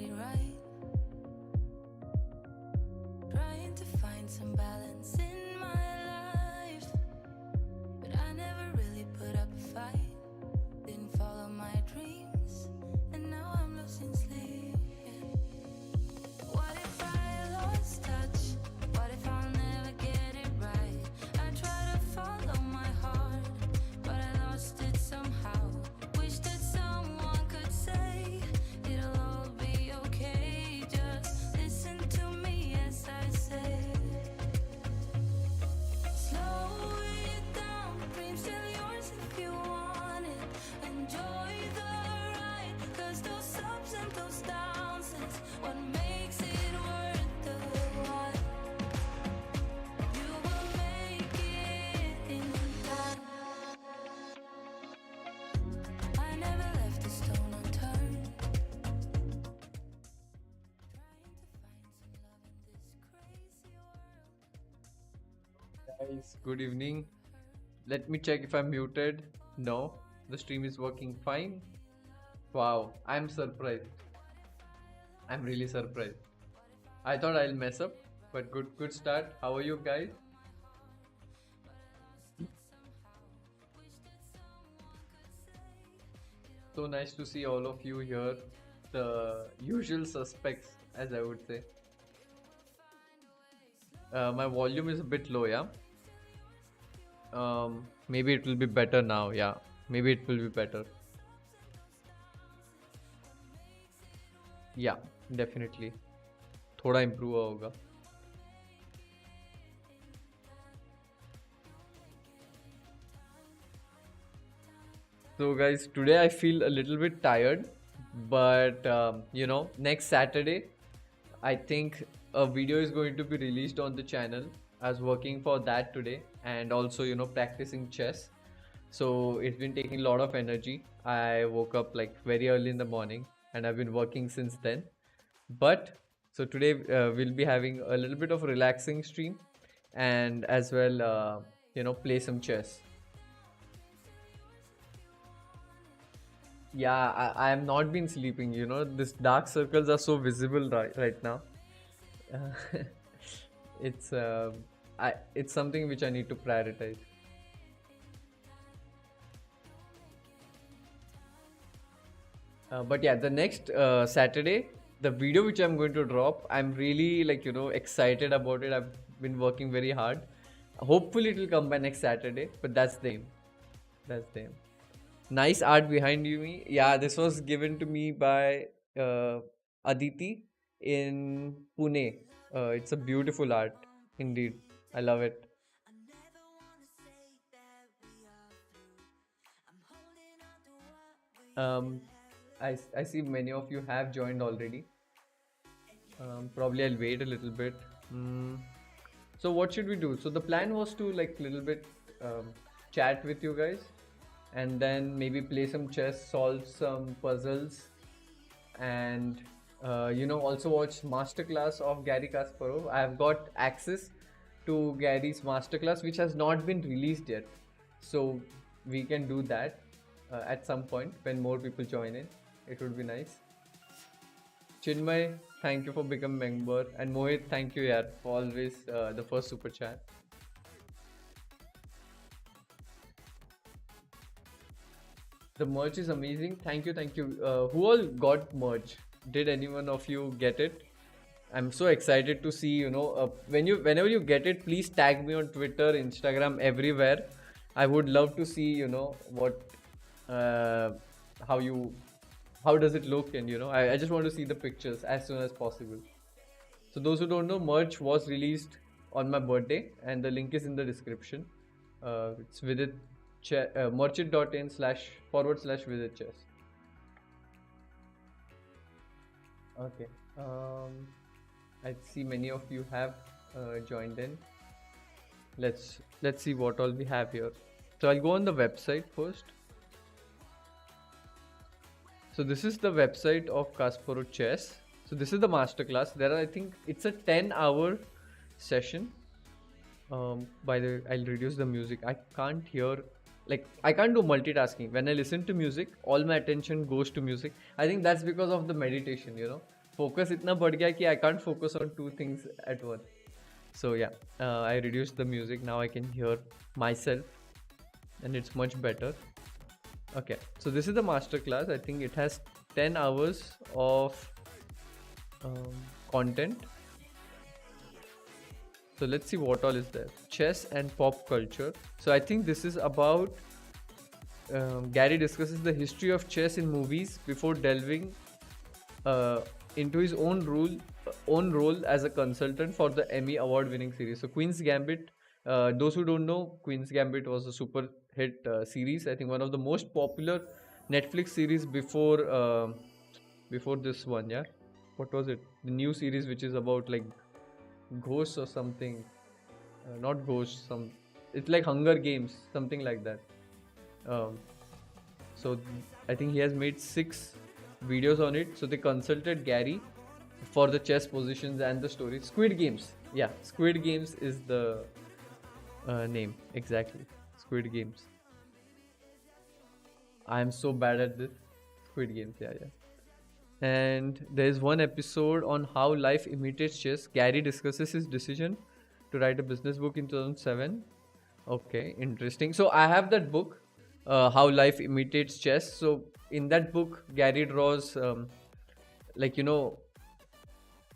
it right. Trying to find some balance in my life, but I never really put up a fight. Didn't follow my dreams, and now I'm losing sleep. What if I lost touch? What if I'll never get it right? I try to follow my heart, but I lost it somehow. Wish that someone could say it'll all be okay. Just listen to me as I say. Slow it down, dreams still yours if you want it. Enjoy the ride, 'cause those ups and those downs is what makes it worth the while. You will make it in time. I never left a stone unturned. Trying to find some love in this crazy world. Guys, good evening. Let me check if I'm muted. No, the stream is working fine. Wow, I'm surprised. I'm really surprised. I thought I'll mess up, but good start. How are you guys? So nice to see all of you here. The usual suspects, as I would say. My volume is a bit low, yeah. Maybe it will be better now, yeah. Maybe it will be better. Yeah, definitely. थोड़ा improve होगा. So guys, today I feel a little bit tired, but next Saturday, I think a video is going to be released on the channel. I was working for that today, and also practicing chess. So it's been taking a lot of energy. I woke up like very early in the morning, and I've been working since then. But so today we'll be having a little bit of a relaxing stream, and as well play some chess. Yeah, I have not been sleeping. These dark circles are so visible right now. Uh, it's it's something which I need to prioritize. But yeah, the next Saturday, the video which I'm going to drop, I'm really excited about it. I've been working very hard. Hopefully it will come by next Saturday, but that's the aim. That's the aim. Nice art behind you. Yeah, this was given to me by Aditi in Pune. It's a beautiful art indeed. I love it. I see many of you have joined already. Probably I'll wait a little bit. So what should we do? So the plan was to little bit chat with you guys, and then maybe play some chess, solve some puzzles, and also watch Masterclass of Garry Kasparov. I have got access to Garry's Masterclass, which has not been released yet, so we can do that at some point when more people join in. It would be nice. Chinmay, thank you for becoming member, and Mohit, thank you yaar, for always the first super chat. The merch is amazing. Thank you. Who all got merch? Did anyone of you get it? I'm so excited to see. Whenever you get it, please tag me on Twitter, Instagram, everywhere. I would love to see. What, how does it look, and I just want to see the pictures as soon as possible. So those who don't know, merch was released on my birthday, and the link is in the description. It's Vidit merchant.in//Vidit chess. Okay. I see many of you have joined in. Let's see what all we have here. So I'll go on the website first. So this is the website of Kasparov Chess. So this is the masterclass. I think it's a 10-hour session. By the way, I'll reduce the music. I can't hear, I can't do multitasking. When I listen to music, all my attention goes to music. I think that's because of the meditation, focus itna बढ़ गया कि I can't focus on two things at once. So yeah, I reduced the music. Now I can hear myself, and it's much better. Okay, so this is the masterclass. I think it has 10 hours of content. So let's see what all is there. Chess and pop culture. So I think this is about Garry discusses the history of chess in movies before delving into his own role as a consultant for the Emmy award-winning series. So Queen's Gambit. Those who don't know, Queen's Gambit was a super hit series. I think one of the most popular Netflix series before this one. Yeah, what was it? The new series which is about like ghosts or something. Not ghosts. It's like Hunger Games, something like that. So I think he has made 6 videos on it. So they consulted Garry for the chess positions and the story. Squid Games. Yeah, Squid Games is the name. Exactly. Squid Games. I am so bad at this. Squid Games. Yeah. And there is one episode on how life imitates chess. Garry discusses his decision to write a business book in 2007. Okay, interesting. So I have that book, How Life Imitates Chess. So in that book, Garry draws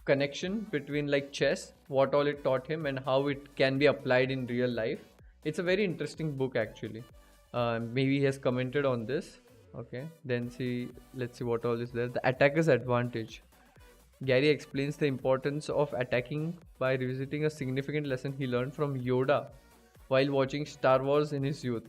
connection between like chess, what all it taught him, and how it can be applied in real life. It's a very interesting book actually. Maybe he has commented on this. Okay, then let's see what all is there. The attacker's advantage. Garry explains the importance of attacking by revisiting a significant lesson he learned from Yoda while watching Star Wars in his youth.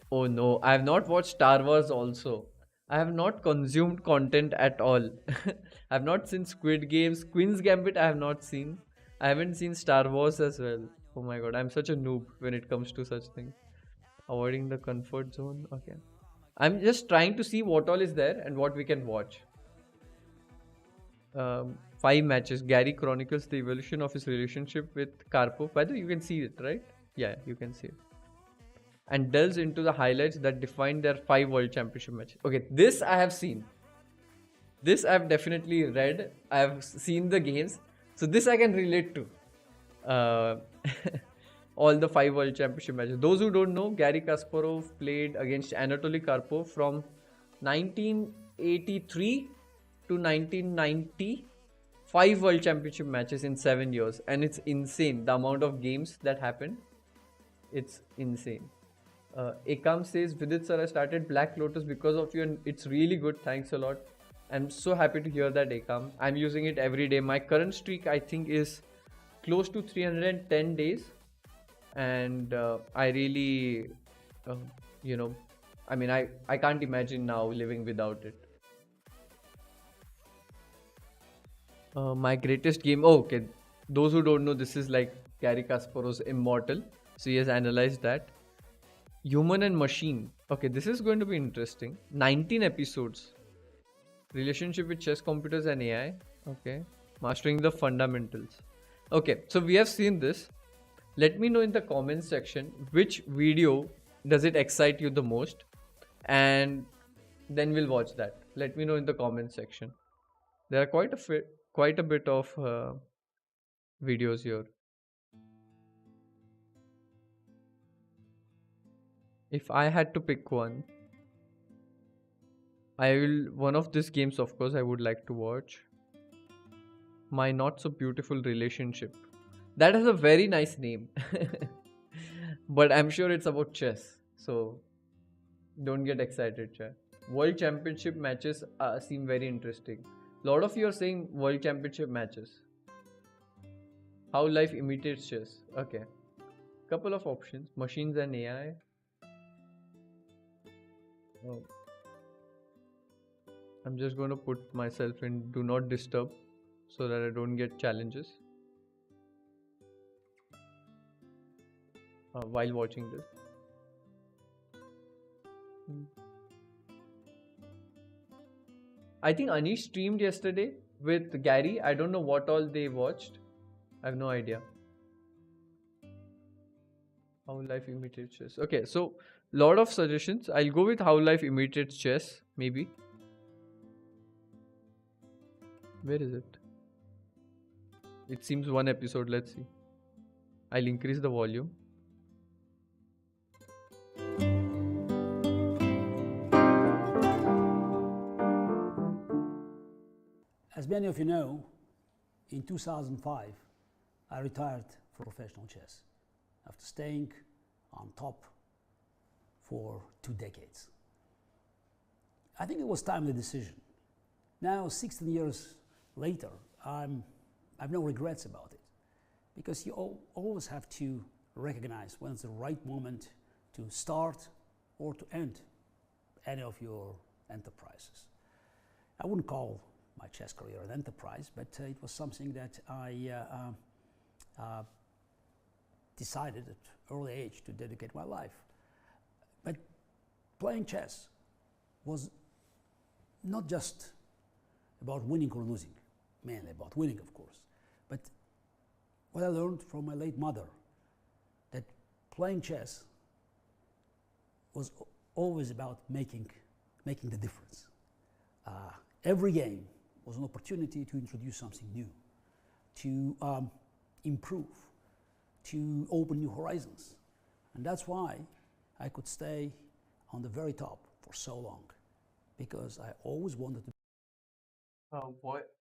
Oh no, I have not watched Star Wars also. I have not consumed content at all. I have not seen Squid Games, Queen's Gambit I have not seen. I haven't seen Star Wars as well. Oh my god, I'm such a noob when it comes to such things. Avoiding the comfort zone. Okay. I'm just trying to see what all is there and what we can watch. 5 matches. Garry chronicles the evolution of his relationship with Karpov. By the way, you can see it, right? Yeah, you can see it. And delves into the highlights that define their 5 World Championship matches. Okay, this I have seen. This I have definitely read. I have seen the games. So this I can relate to. All the 5 World Championship matches. Those who don't know, Garry Kasparov played against Anatoly Karpov from 1983 to 1990. 5 World Championship matches in 7 years. And it's insane. The amount of games that happened. It's insane. Ekam says, Vidit sir, I started Black Lotus because of you and it's really good. Thanks a lot. I'm so happy to hear that, Ekam. I'm using it every day. My current streak, I think, is close to 310 days. And I really, I can't imagine now living without it. My greatest game. Oh, okay. Those who don't know, this is like Garry Kasparov's Immortal. So he has analyzed that. Human and Machine. Okay, this is going to be interesting. 19 episodes. Relationship with chess, computers and AI. Okay. Mastering the fundamentals. Okay, so we have seen this. Let me know in the comments section which video does it excite you the most, and then we'll watch that. Let me know in the comments section. There are quite a bit of videos here. If I had to pick one, one of these games, of course, I would like to watch. My Not So Beautiful Relationship. That has a very nice name. But I'm sure it's about chess. So don't get excited, chat. World Championship matches seem very interesting. A lot of you are saying World Championship matches. How life imitates chess. Okay. Couple of options. Machines and AI. Oh. I'm just going to put myself in Do Not Disturb so that I don't get challenges while watching this. I think Anish streamed yesterday with Garry. I don't know what all they watched. I have no idea. How life imitates chess. Okay, so lot of suggestions. I'll go with How Life Imitates Chess, maybe. Where is it? It seems one episode. Let's see. I'll increase the volume. As many of you know, in 2005, I retired from professional chess after staying on top for 2 decades. I think it was timely decision. Now, 16 years later, I have no regrets about it, because you always have to recognize when it's the right moment to start or to end any of your enterprises. I wouldn't call my chess career an enterprise, but it was something that I decided at early age to dedicate my life. But playing chess was not just about winning or losing, mainly about winning, of course, but what I learned from my late mother, that playing chess was always about making the difference. Every game was an opportunity to introduce something new, to improve, to open new horizons. And that's why I could stay on the very top for so long, because I always wanted to.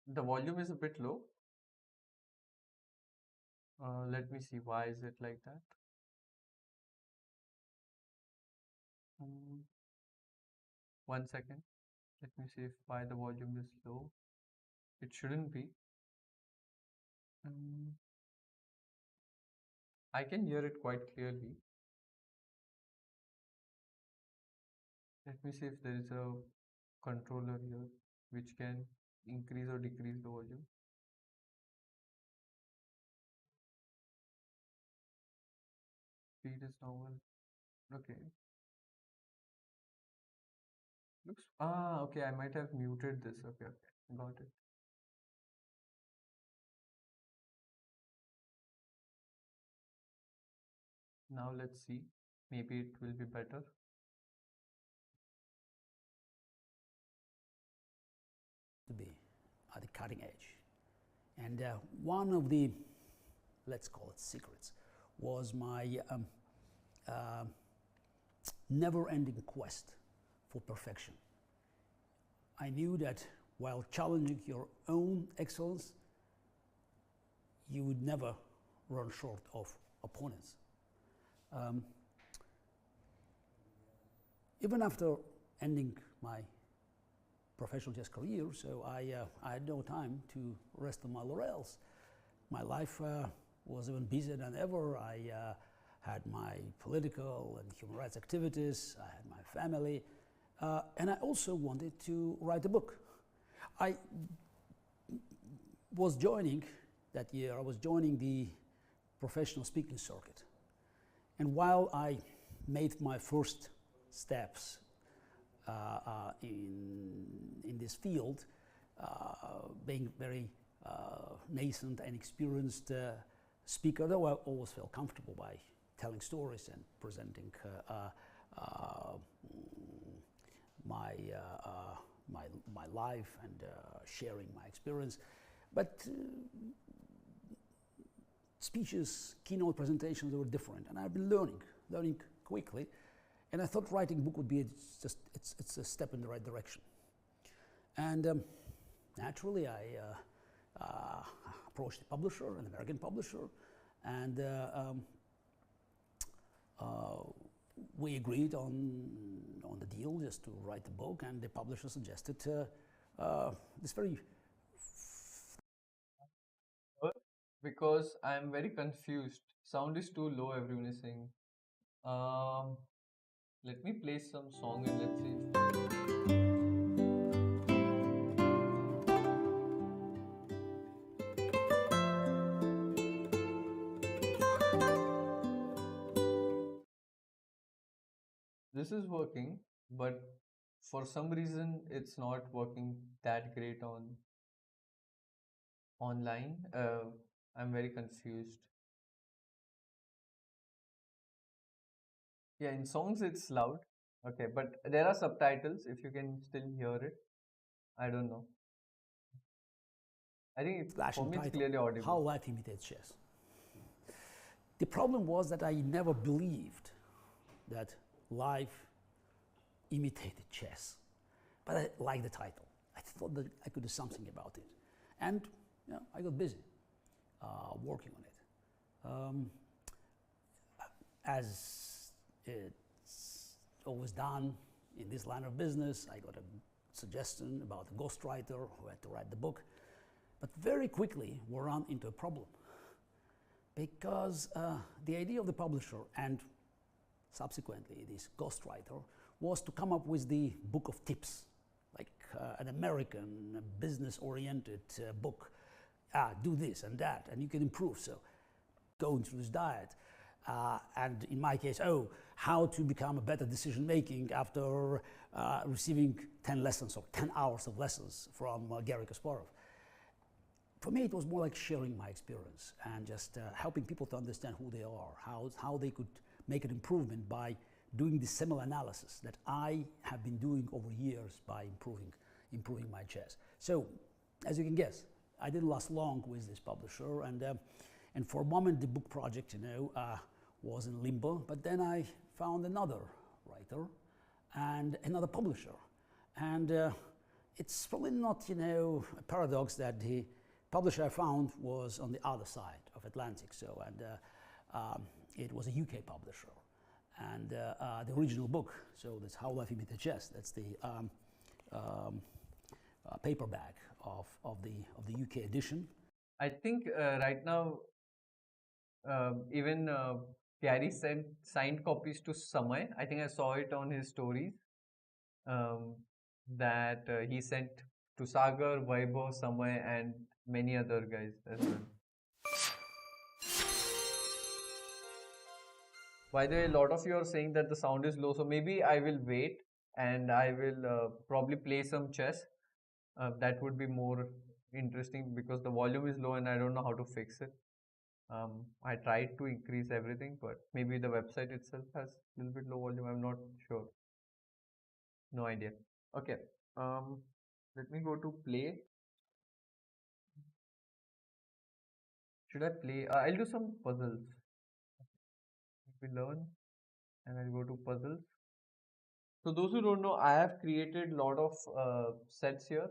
The volume is a bit low. Let me see. Why is it like that? Um, 1 second. Let me see if why the volume is low. It shouldn't be. Um, I can hear it quite clearly. Let me see if there is a controller here which can increase or decrease the volume. Speed is normal. Okay. Okay, I might have muted this. Okay, got it. Now let's see. Maybe it will be better. Be at the cutting edge. And one of the, let's call it secrets, was my never-ending quest for perfection. I knew that while challenging your own excellence, you would never run short of opponents. Even after ending my professional chess career, so I had no time to rest on my laurels. My life was even busier than ever. I had my political and human rights activities, I had my family, and I also wanted to write a book. I was joining that year, I was joining the professional speaking circuit. And while I made my first steps in this field, being very nascent and experienced speaker, though I always felt comfortable by telling stories and presenting my life and sharing my experience. But speeches, keynote presentations, they were different, and I've been learning quickly. And I thought writing a book would be it's a step in the right direction. And naturally, I approached a publisher, an American publisher, and we agreed on the deal just to write the book. And the publisher suggested this very. Because I'm very confused. Sound is too low, everyone is saying. Um, Let me play some song and let's see. This is working, but for some reason it's not working that great on online. I'm very confused. Yeah, in songs it's loud. Okay, but there are subtitles if you can still hear it. I don't know. I think Flash for me it's entitled clearly audible. How Life Imitates Chess. The problem was that I never believed that life imitated chess, but I liked the title. I thought that I could do something about it, and I got busy working on it. As it's always done in this line of business, I got a suggestion about a ghostwriter who had to write the book, but very quickly we ran into a problem because the idea of the publisher and subsequently this ghostwriter was to come up with the book of tips, like an American business-oriented book. Do this and that, and you can improve. So, going through this diet, and in my case, how to become a better decision-making after receiving 10 lessons or 10 hours of lessons from Garry Kasparov. For me, it was more like sharing my experience and just helping people to understand who they are, how they could make an improvement by doing the similar analysis that I have been doing over years by improving my chess. So, as you can guess, I didn't last long with this publisher, and for a moment the book project, was in limbo. But then I found another writer and another publisher, and it's probably not, a paradox that the publisher I found was on the other side of Atlantic. So, and it was a UK publisher, and the original book. So that's How Life Imitates Chess. That's the paperback of the UK edition. I think right now even Garry sent signed copies to Samay. I think I saw it on his stories that he sent to Sagar, Vaibhav, Samay, and many other guys as well. By the way, a lot of you are saying that the sound is low, so maybe I will wait and I will probably play some chess. That would be more interesting because the volume is low and I don't know how to fix it. I tried to increase everything, but maybe the website itself has a little bit low volume. I'm not sure. No idea. Okay. Let me go to play. Should I play? I'll do some puzzles. We learn and I'll go to puzzles. So those who don't know, I have created a lot of sets here.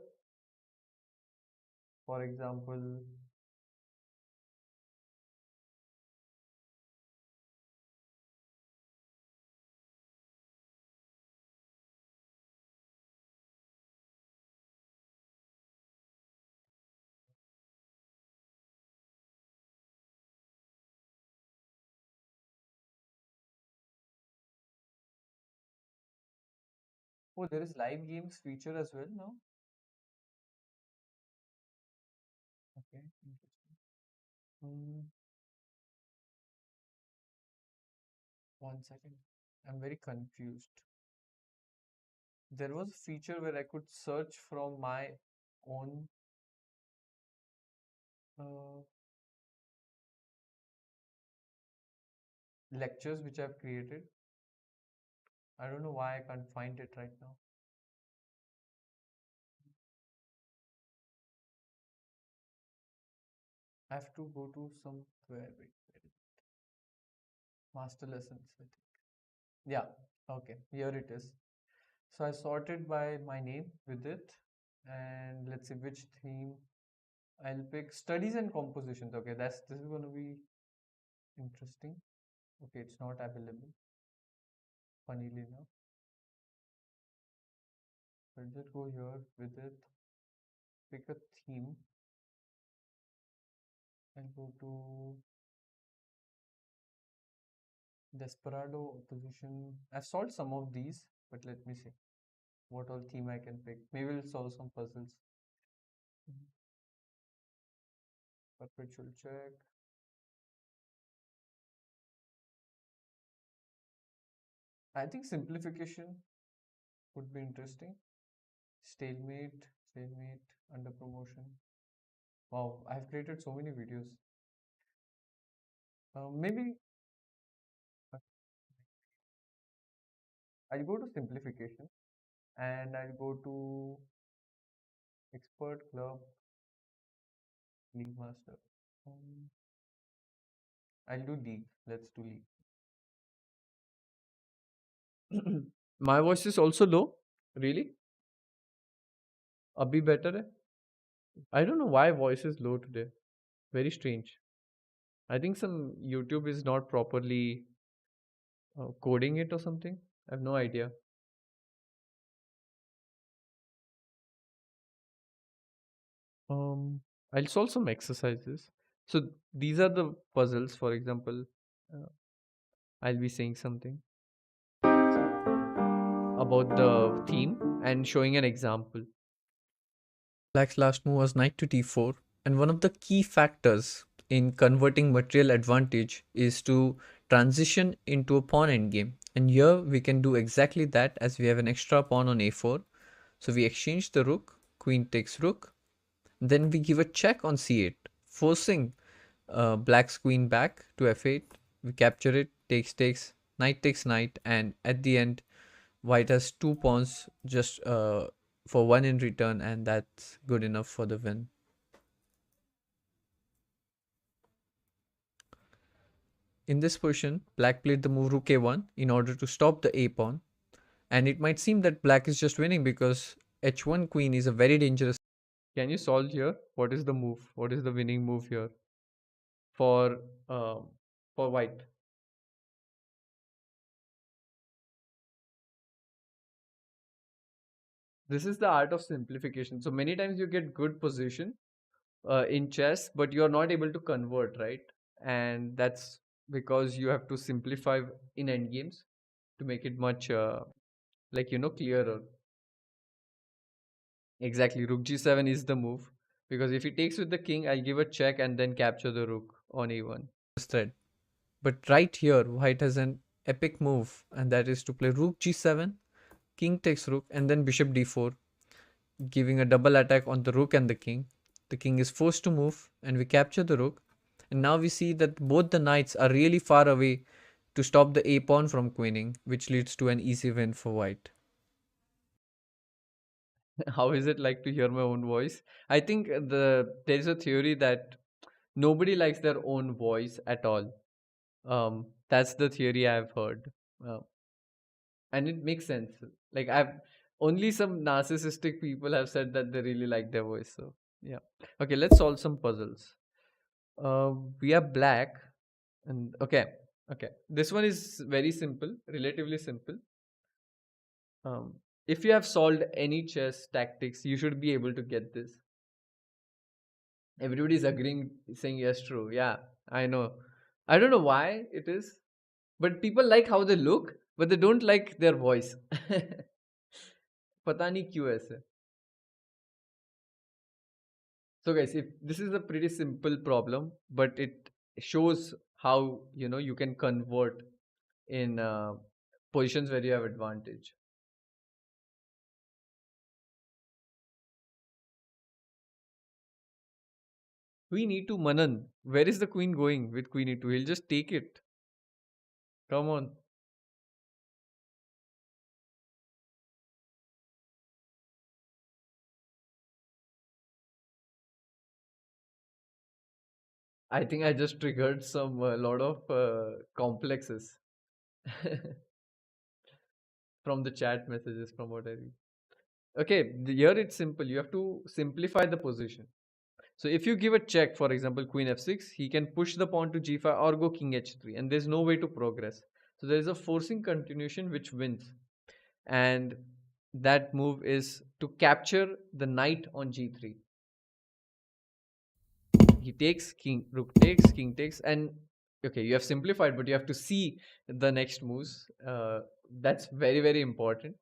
For example, oh, there is live games feature as well now. Okay, interesting. One second. I'm very confused. There was a feature where I could search from my own uh, lectures which I've created. I don't know why I can't find it right now. I have to go to somewhere. Wait, where is it? Master lessons, I think. Yeah, okay, here it is. So I sorted by my name with it, and let's see which theme I'll pick. Studies and compositions. Okay, this is going to be interesting. Okay, it's not available. Funnily enough, I'll just go here with it. Pick a theme and go to Desperado opposition. I've solved some of these, but let me see what all theme I can pick. Maybe we'll solve some puzzles. Perpetual check. I think simplification would be interesting. Stalemate, stalemate, under promotion. Wow, I've created so many videos. Maybe I'll go to simplification and I'll go to expert club. League master. Um, I'll do league. Let's do league. My voice is also low. Really? Abhi better hai? I don't know why voice is low today. Very strange. I think some YouTube is not properly coding it or something. I have no idea. Um, I'll solve some exercises. So these are the puzzles. For example, uh, I'll be saying something about the theme and showing an example. Black's last move was knight to d4, and one of the key factors in converting material advantage is to transition into a pawn endgame. And here we can do exactly that, as we have an extra pawn on a4. So we exchange the rook, queen takes rook, then we give a check on c8, forcing black's queen back to f8. We capture it, takes, knight takes knight, and at the end, white has two pawns just for one in return, and that's good enough for the win. In this position, black played the move rook a1 in order to stop the a pawn, and it might seem that black is just winning because h1 queen is a very dangerous. Can you solve here? What is the move? What is the winning move here for um, for white? This is the art of simplification. So many times you get good position in chess, but you're not able to convert, right? And that's because you have to simplify in endgames to make it much clearer. Exactly, rook g7 is the move because if he takes with the king, I'll give a check and then capture the rook on a1. Thread. But right here, white has an epic move, and that is to play rook g7, king takes rook, and then bishop d4, giving a double attack on the rook and the king. The king is forced to move, and we capture the rook. And now we see that both the knights are really far away to stop the a pawn from queening, which leads to an easy win for white. How is it like to hear my own voice? I think there is a theory that nobody likes their own voice at all. That's the theory I've heard, uh, and it makes sense. Like I've only some narcissistic people have said that they really like their voice. So yeah, okay, let's solve some puzzles. We are black, and okay. This one is very simple, relatively simple. If you have solved any chess tactics, you should be able to get this. Everybody's agreeing, saying yes, true. Yeah, I know. I don't know why it is, but people like how they look, but they don't like their voice. पता नहीं क्यों ऐसे. So guys, if this is a pretty simple problem, but it shows how you can convert in positions where you have advantage. Queen e2 Manan. Where is the queen going with queen e2? He'll just take it. Come on. I think I just triggered some a lot of complexes from the chat messages from what I read. Okay, here it's simple. You have to simplify the position. So if you give a check, for example, queen f6, he can push the pawn to g5 or go king h3, and there's no way to progress. So there is a forcing continuation which wins, and that move is to capture the knight on g3. He takes, king takes, and okay, you have simplified, but you have to see the next moves. That's very, very important.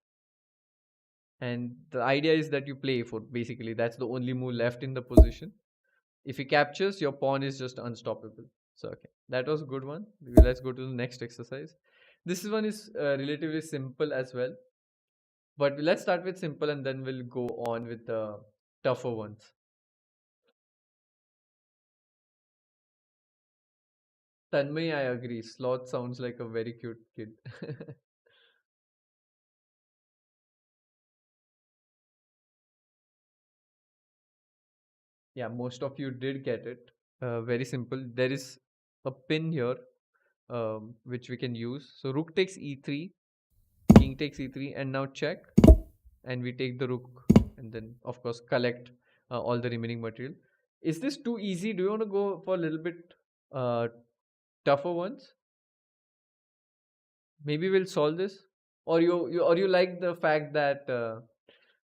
And the idea is that you play for basically that's the only move left in the position. If he captures, your pawn is just unstoppable. So okay, that was a good one. Let's go to the next exercise. This one is relatively simple as well, but let's start with simple and then we'll go on with the tougher ones. Tanmay, I agree. Sloth sounds like a very cute kid. Yeah, most of you did get it. Very simple. There is a pin here, which we can use. So rook takes e3, king takes e3, and now check, and we take the rook, and then of course collect all the remaining material. Is this too easy? Do you want to go for a little bit uh, tougher ones? Maybe we'll solve this, or you like the fact that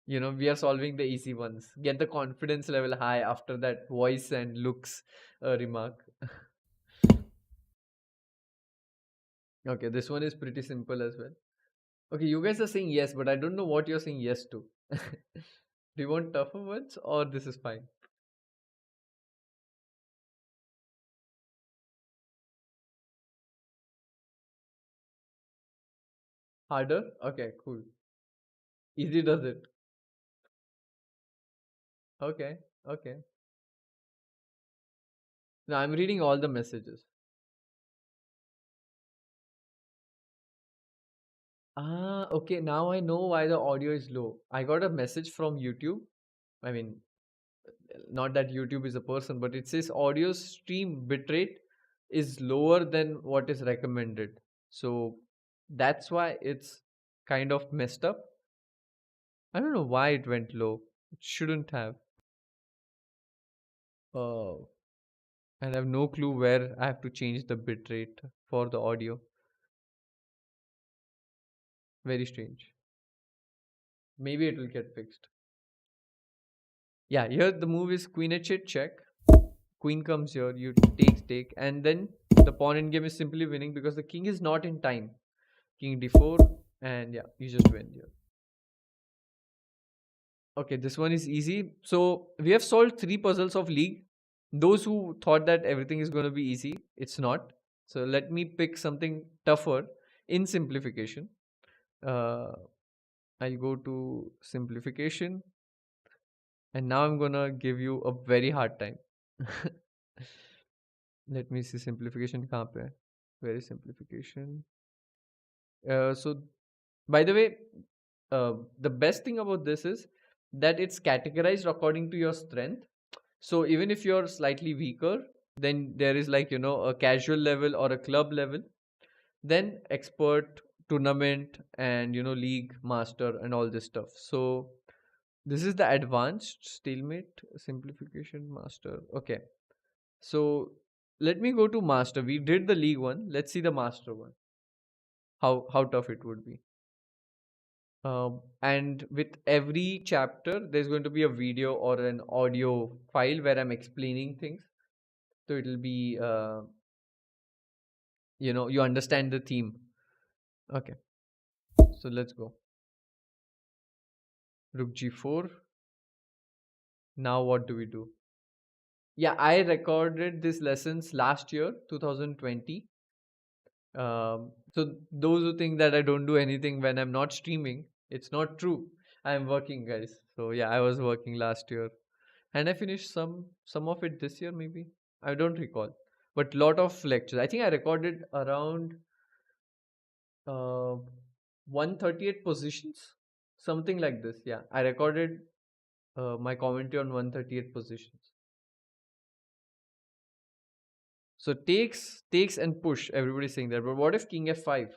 we are solving the easy ones. Get the confidence level high after that voice and looks remark. Okay, this one is pretty simple as well. Okay, you guys are saying yes, but I don't know what you're saying yes to. Do you want tougher ones or this is fine? Harder? Okay, cool. Easy does it. Okay, okay. Now I'm reading all the messages. Ah, okay. Now I know why the audio is low. I got a message from YouTube. I mean, not that YouTube is a person, but it says audio stream bitrate is lower than what is recommended. So that's why it's kind of messed up. I don't know why it went low. It shouldn't have. Oh, and I have no clue where I have to change the bitrate for the audio. Very strange. Maybe it will get fixed. Yeah, here the move is queen h8 check. Queen comes here, you take, and then the pawn in game is simply winning because the king is not in time. King d4, and yeah, you just win here. Okay, this one is easy. So we have solved 3 puzzles of League. Those who thought that everything is going to be easy, it's not. So let me pick something tougher in simplification. Uh, I'll go to simplification, and now I'm gonna give you a very hard time. Let me see simplification kahan pe hai? Where is simplification? So by the way, the best thing about this is that it's categorized according to your strength. So even if you're slightly weaker, then there is like a casual level or a club level, then expert, tournament, and league, master, and all this stuff. So this is the advanced, stalemate, simplification, master. Okay, so let me go to master. We did the league one. Let's see the master one. How tough it would be. And with every chapter, there's going to be a video or an audio file where I'm explaining things. So it'll be, you understand the theme. Okay, so let's go. Rook g4. Now what do we do? Yeah, I recorded these lessons last year, 2020. So those who think that I don't do anything when I'm not streaming, it's not true. I'm working, guys. So yeah, I was working last year, and I finished some of it this year, maybe. I don't recall, but lot of lectures. I think I recorded around uh 138 positions, something like this. Yeah, I recorded my commentary on 138 positions. So takes and push. Everybody's saying that, but what if king f5?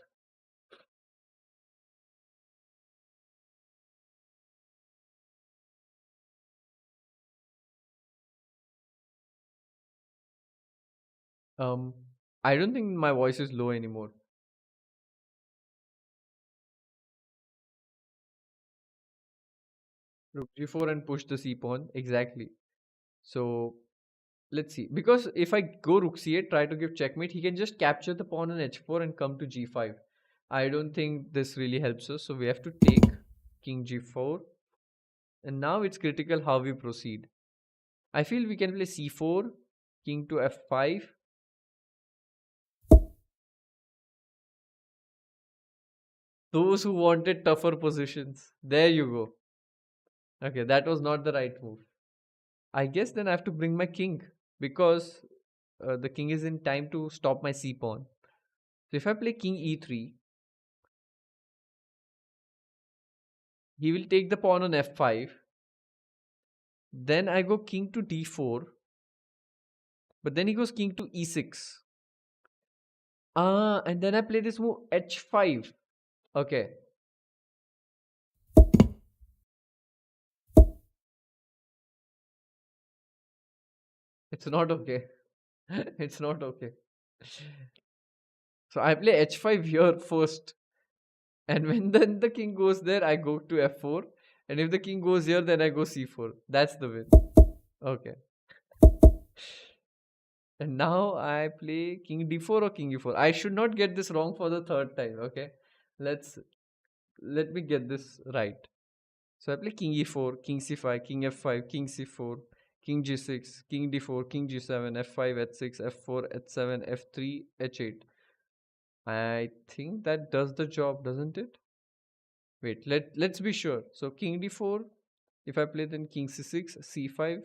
Um, I don't think my voice is low anymore. Rook g4 and push the c pawn. Exactly. So let's see. Because if I go rook c8, try to give checkmate, he can just capture the pawn on h4 and come to g5. I don't think this really helps us. So we have to take king g4. And now it's critical how we proceed. I feel we can play c4, king to f5. Those who wanted tougher positions. There you go. Okay, that was not the right move. I guess then I have to bring my king because the king is in time to stop my c pawn. So if I play king e3, he will take the pawn on f5. Then I go king to d4. But then he goes king to e6. And then I play this move h5. Okay. It's not okay. It's not okay. So I play h5 here first. And when then the king goes there, I go to f4. And if the king goes here, then I go c4. That's the win. Okay. And now I play king d4 or king e4. I should not get this wrong for the third time. Okay. Let me get this right. So I play king e4, king c5, king f5, king c4, king g6, king d4, king g7, f5, h6, f4, h7, f3, h8. I think that does the job, doesn't it? Wait, let's be sure. So king d4, if I play then king c6, c5,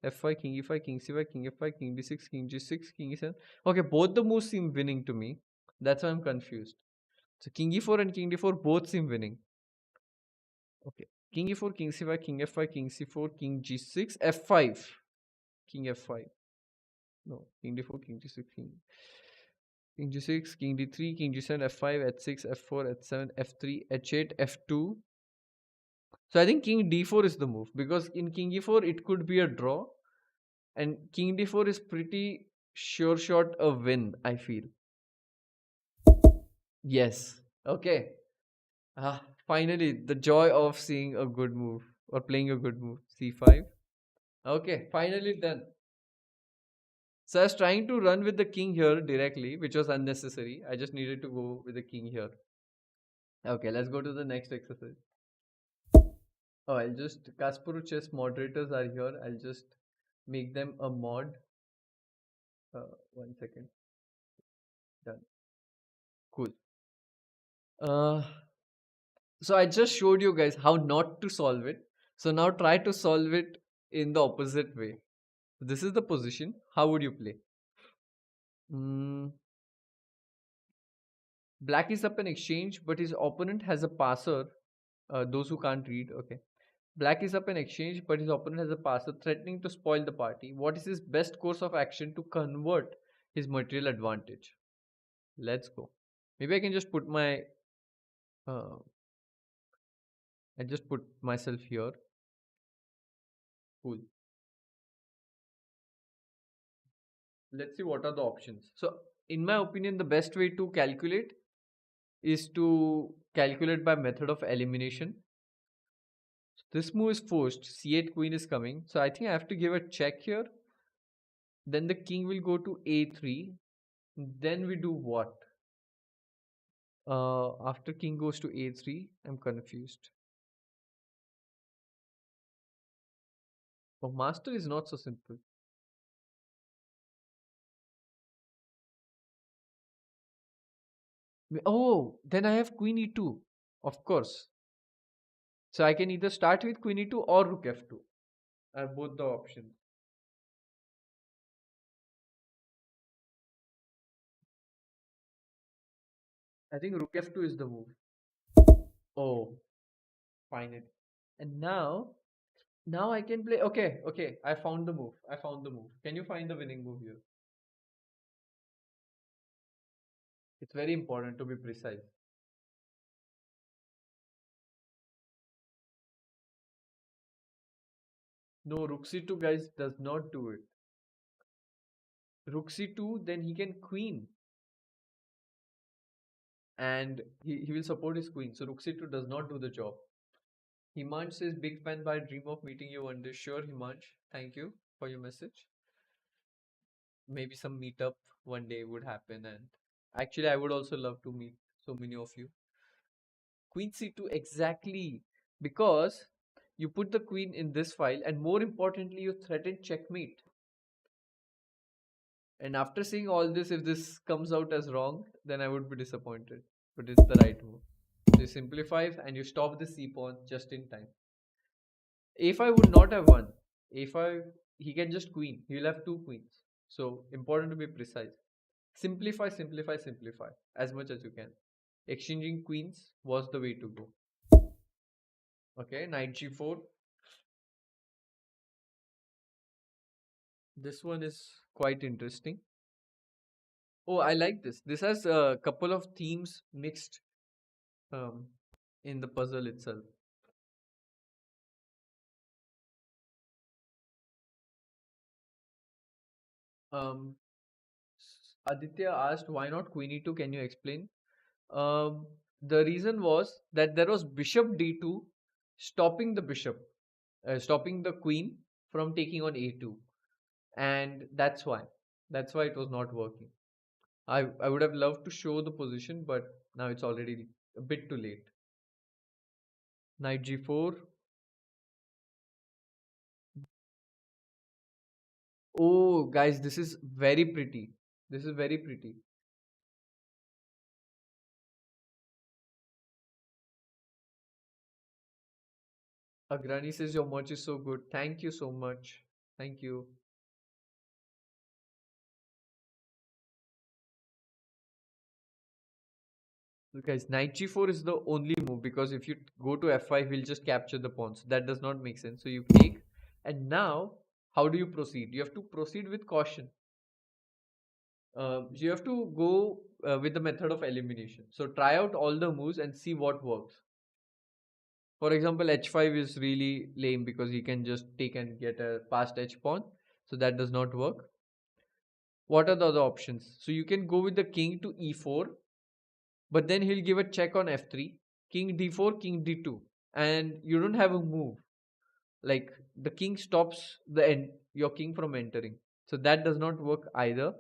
f5, king e5, king c5, king f5, king d6, king g6, king e7. Okay, both the moves seem winning to me. That's why I'm confused. So king e4 and king d4 both seem winning. Okay. King e4, king c5, king f5, king c4, king g6, f5. King f5. No, king d4, king g6, king g6, king d3, king g7, f5, h6, f4, h7, f3, h8, f2. So I think king d4 is the move because in king e4 it could be a draw, and king d4 is pretty sure shot a win, I feel. Yes. Okay. Ah, finally, the joy of seeing a good move or playing a good move. c5. Okay, finally done. So I was trying to run with the king here directly, which was unnecessary. I just needed to go with the king here. Okay, let's go to the next exercise. Oh, I'll just, Kasparov chess moderators are here. I'll just make them a mod. 1 second. Done. Cool. Uh, so I just showed you guys how not to solve it. So now try to solve it in the opposite way. This is the position. How would you play? Mm, Black is up an exchange, but his opponent has a passer. Those who can't read, okay. Black is up an exchange, but his opponent has a passer threatening to spoil the party. What is his best course of action to convert his material advantage? Let's go. Maybe I can just put my. I just put myself here. Cool. Let's see what are the options. So, in my opinion, the best way to calculate is to calculate by method of elimination. So this move is forced. C8 queen is coming. So I think I have to give a check here. Then the king will go to a3. Then we do what? After king goes to a3, I'm confused. Oh, master is not so simple. Oh, then I have queen e2, of course. So I can either start with queen e2 or rook f2. I have both the options. I think rook f2 is the move. Oh, finally. And now I can play. Okay. I found the move. Can you find the winning move here? It's very important to be precise. No, rook c2, guys, does not do it. Rook c2, then he can queen. And he will support his queen. So rook c2 does not do the job. Himansh says, big fan by dream of meeting you one day. Sure, Himansh. Thank you for your message. Maybe some meetup one day would happen. And actually, I would also love to meet so many of you. Queen c2, exactly. Because you put the queen in this file, and more importantly, you threaten checkmate. And after seeing all this, if this comes out as wrong, then I would be disappointed. But it's the right move. So you simplify and you stop the c pawn just in time. a5 would not have won. a5, he can just queen. He will have two queens. So important to be precise. Simplify as much as you can. Exchanging queens was the way to go. Okay, knight g4. This one is quite interesting. Oh, I like this. This has a couple of themes mixed um, in the puzzle itself. Um, Aditya asked, why not queen e2? Can you explain? The reason was that there was bishop d2 stopping the bishop, stopping the queen from taking on a2. And that's why it was not working. I would have loved to show the position, but now it's already a bit too late. Knight g4. Oh, guys, this is very pretty. This is very pretty. Agrani says your merch is so good. Thank you so much. Thank you. Look, guys, knight g4 is the only move because if you go to f5, we'll just capture the pawns. That does not make sense. So you take, and now how do you proceed? You have to proceed with caution. You have to go with the method of elimination. So try out all the moves and see what works. For example, h5 is really lame because he can just take and get a past h pawn. So that does not work. What are the other options? So you can go with the king to e4, but then he'll give a check on f3, king d4, king d2, and you don't have a move. Like the king stops your king from entering. So that does not work either.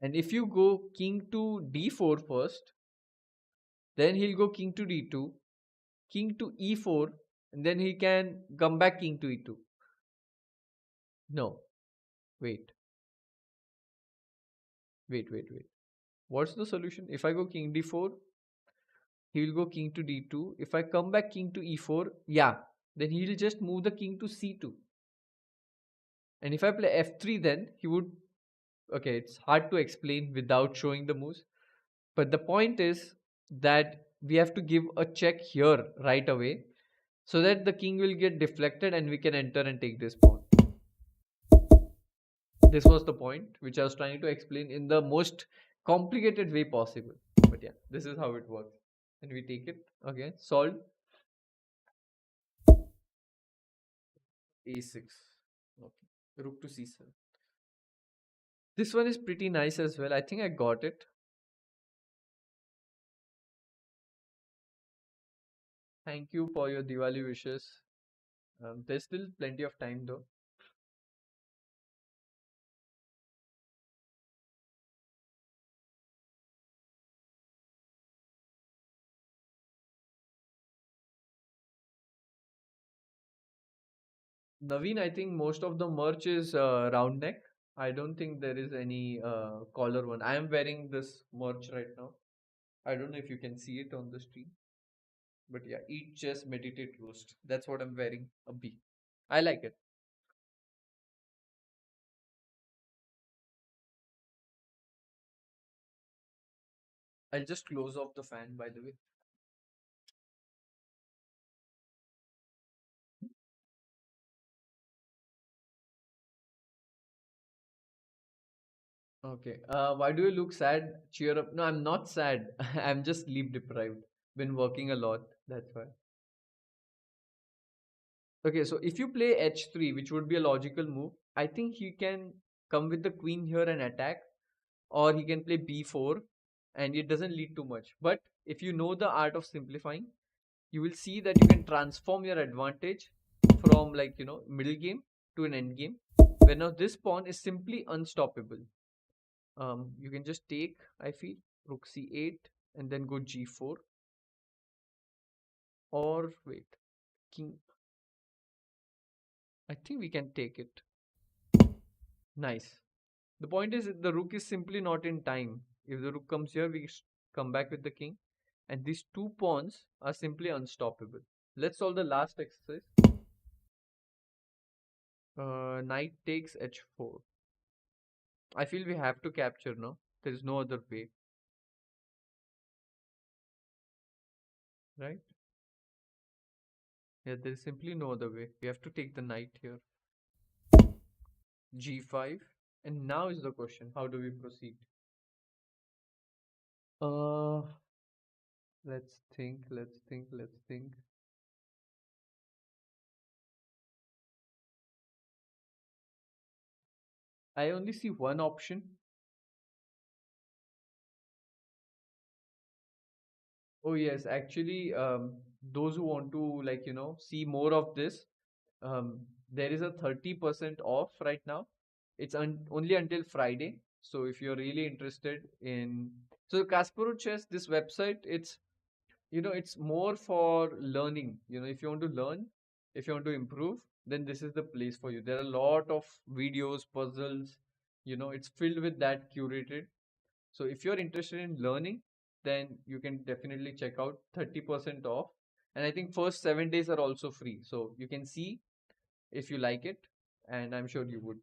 And if you go king to d4 first, then he'll go king to d2, king to e4, and then he can come back king to e2. No, wait, wait. What's the solution? If I go king d4, he will go king to d2. If I come back king to e4, yeah, then he'll just move the king to c2. And if I play f3, then he would. Okay, it's hard to explain without showing the moves. But the point is that we have to give a check here right away so that the king will get deflected and we can enter and take this pawn. This was the point which I was trying to explain in the most complicated way possible. But yeah, this is how it works. And we take it again, solved. A6. Okay. Rook to c7. This one is pretty nice as well. I think I got it. Thank you for your Diwali wishes. There's still plenty of time though. Naveen, I think most of the merch is round neck. I don't think there is any collar one. I am wearing this merch right now. I don't know if you can see it on the stream. But yeah, eat, chess, meditate, roast. That's what I'm wearing. A B. I like it. I'll just close off the fan, by the way. Okay. Why do you look sad? Cheer up. No, I'm not sad. I'm just sleep deprived. Been working a lot. That's why. Okay, so if you play h3, which would be a logical move, I think he can come with the queen here and attack, or he can play b4, and it doesn't lead to much. But if you know the art of simplifying, you will see that you can transform your advantage from middle game to an end game, where now this pawn is simply unstoppable. You can just take, I feel, rook c8 and then go g4, or wait, king. I think we can take it. Nice. The point is the rook is simply not in time. If the rook comes here, we come back with the king, and these two pawns are simply unstoppable. Let's solve the last exercise. Knight takes h4. I feel we have to capture now. There is no other way, right? Yeah, there is simply no other way. We have to take the knight here. G5. And now is the question, how do we proceed? Uh, let's think. I only see one option. Oh yes, actually, those who want to see more of this, there is a 30% off right now. It's only until Friday. So if you're really interested in, so Kasparov Chess, this website, it's more for learning. If you want to learn, if you want to improve, then this is the place for you. There are a lot of videos, puzzles, it's filled with that curated. So if you're interested in learning, then you can definitely check out 30% off. And I think first 7 days are also free. So you can see if you like it, and I'm sure you would.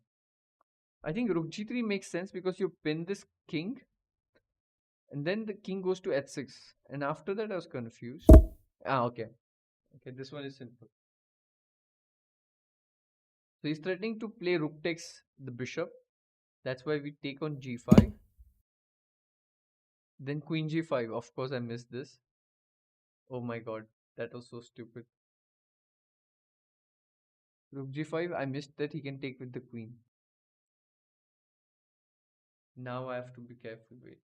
I think Rook G3 makes sense because you pin this king, and then the king goes to H6. And after that, I was confused. Okay. Okay, this one is simple. So he's threatening to play Rook takes the bishop. That's why we take on G5. Then Queen G5. Of course, I missed this. Oh my god, that was so stupid. Rook G5, I missed that he can take with the queen. Now I have to be careful. Wait.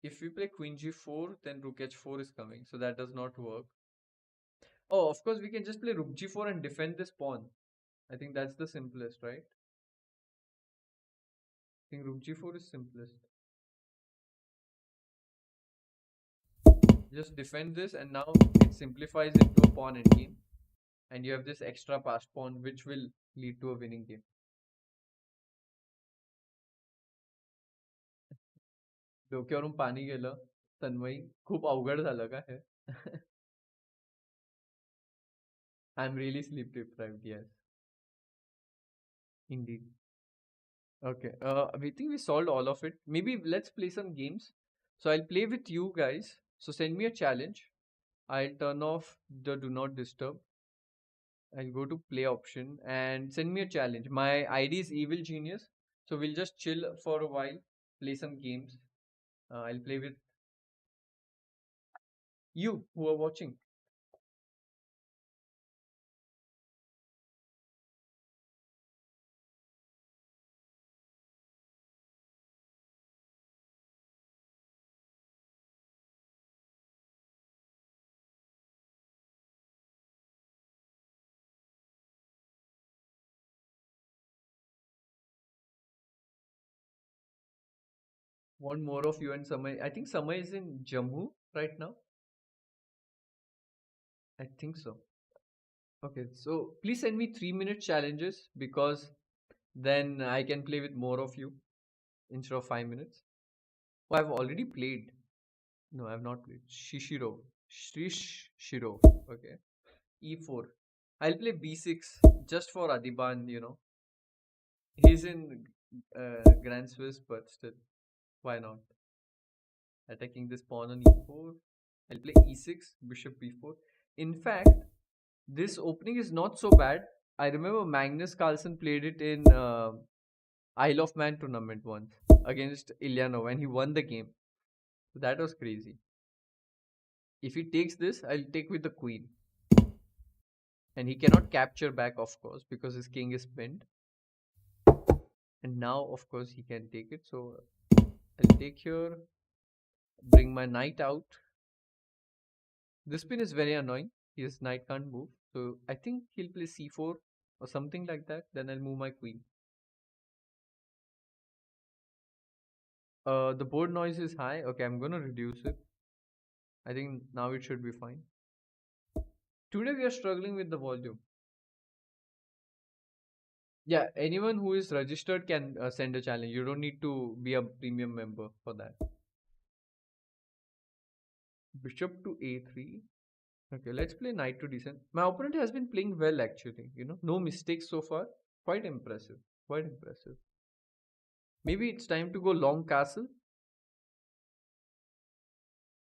If we play Queen G4, then Rook H4 is coming. So that does not work. Oh, of course, we can just play Rook G4 and defend this pawn. I think that's the simplest, right? I think Rook G4 is simplest. Just defend this, and now it simplifies into a pawn endgame. And you have this extra passed pawn, which will lead to a winning game. डोक्यावरून पाणी गेलं तन्मयी खूप अवघड झालं का हे I'm really sleep deprived, yes. Indeed. Okay. We think we solved all of it. Maybe let's play some games. So I'll play with you guys. So send me a challenge. I'll turn off the do not disturb. I'll go to play option and send me a challenge. My ID is Evil Genius. So we'll just chill for a while, play some games. I'll play with you who are watching. Want more of you and Samay. I think Samay is in Jammu right now. I think so. Okay, so please send me 3 minute challenges because then I can play with more of you instead of 5 minutes. Oh, I've already played. No, I've not played. Shishiro. Shishiro. Okay. E4. I'll play B6 just for Adiban. He's in Grand Swiss, but still, why not? Attacking this pawn on E4. I'll play E6, Bishop B4. In fact, this opening is not so bad. I remember Magnus Carlsen played it in Isle of Man tournament once against Ilyanov and he won the game. So that was crazy. If he takes this, I'll take with the queen. And he cannot capture back, of course, because his king is pinned. And now, of course, he can take it. So I'll take here, bring my knight out. This pin is very annoying. His knight can't move. So I think he'll play c4 or something like that. Then I'll move my queen. The board noise is high. Okay, I'm gonna reduce it. I think now it should be fine. Today we are struggling with the volume. Yeah, anyone who is registered can send a challenge. You don't need to be a premium member for that. Bishop to a3. Okay, let's play knight to d7. My opponent has been playing well actually. No mistakes so far. Quite impressive. Quite impressive. Maybe it's time to go long castle.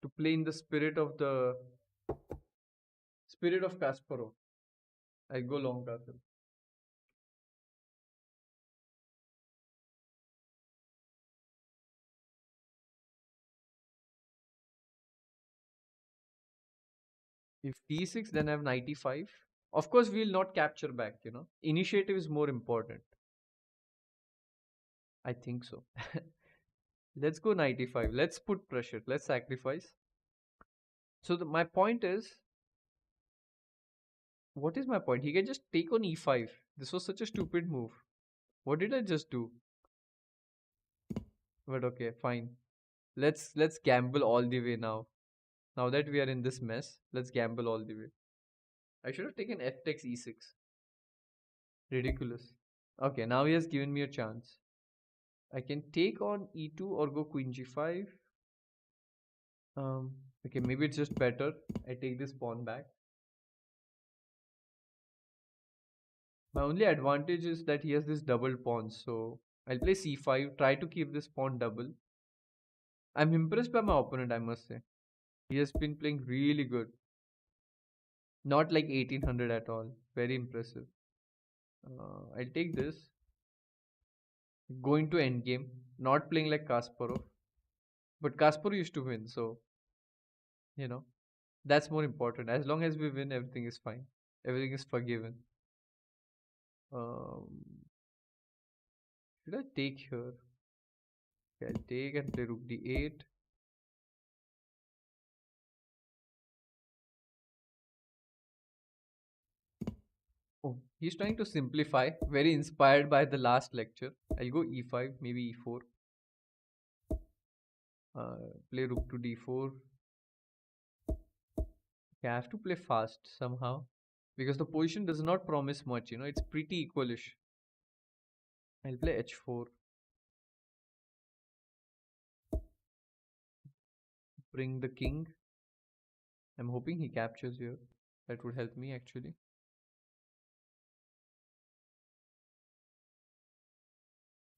to play in the spirit of Kasparov. I go long castle. If d6, then I have 95. Of course, we'll not capture back, Initiative is more important. I think so. Let's go 95. Let's put pressure. Let's sacrifice. So my point is, what is my point? He can just take on e5. This was such a stupid move. What did I just do? But okay, fine. Let's gamble all the way now. Now that we are in this mess, let's gamble all the way. I should have taken f takes e6. Ridiculous. Okay, now he has given me a chance. I can take on e2 or go queen g5. Okay, maybe it's just better. I take this pawn back. My only advantage is that he has this double pawn, so I'll play c5, try to keep this pawn double. I'm impressed by my opponent, I must say. He has been playing really good. Not like 1800 at all. Very impressive. I'll take this. Going to endgame. Not playing like Kasparov. But Kasparov used to win, so that's more important. As long as we win, everything is fine. Everything is forgiven. Should I take here? Okay, I'll take and play rook d8. Oh, he's trying to simplify. Very inspired by the last lecture. I'll go e5, maybe e4. Play rook to d4. Okay, I have to play fast somehow. Because the position does not promise much, it's pretty equalish. I'll play h4. Bring the king. I'm hoping he captures here. That would help me actually.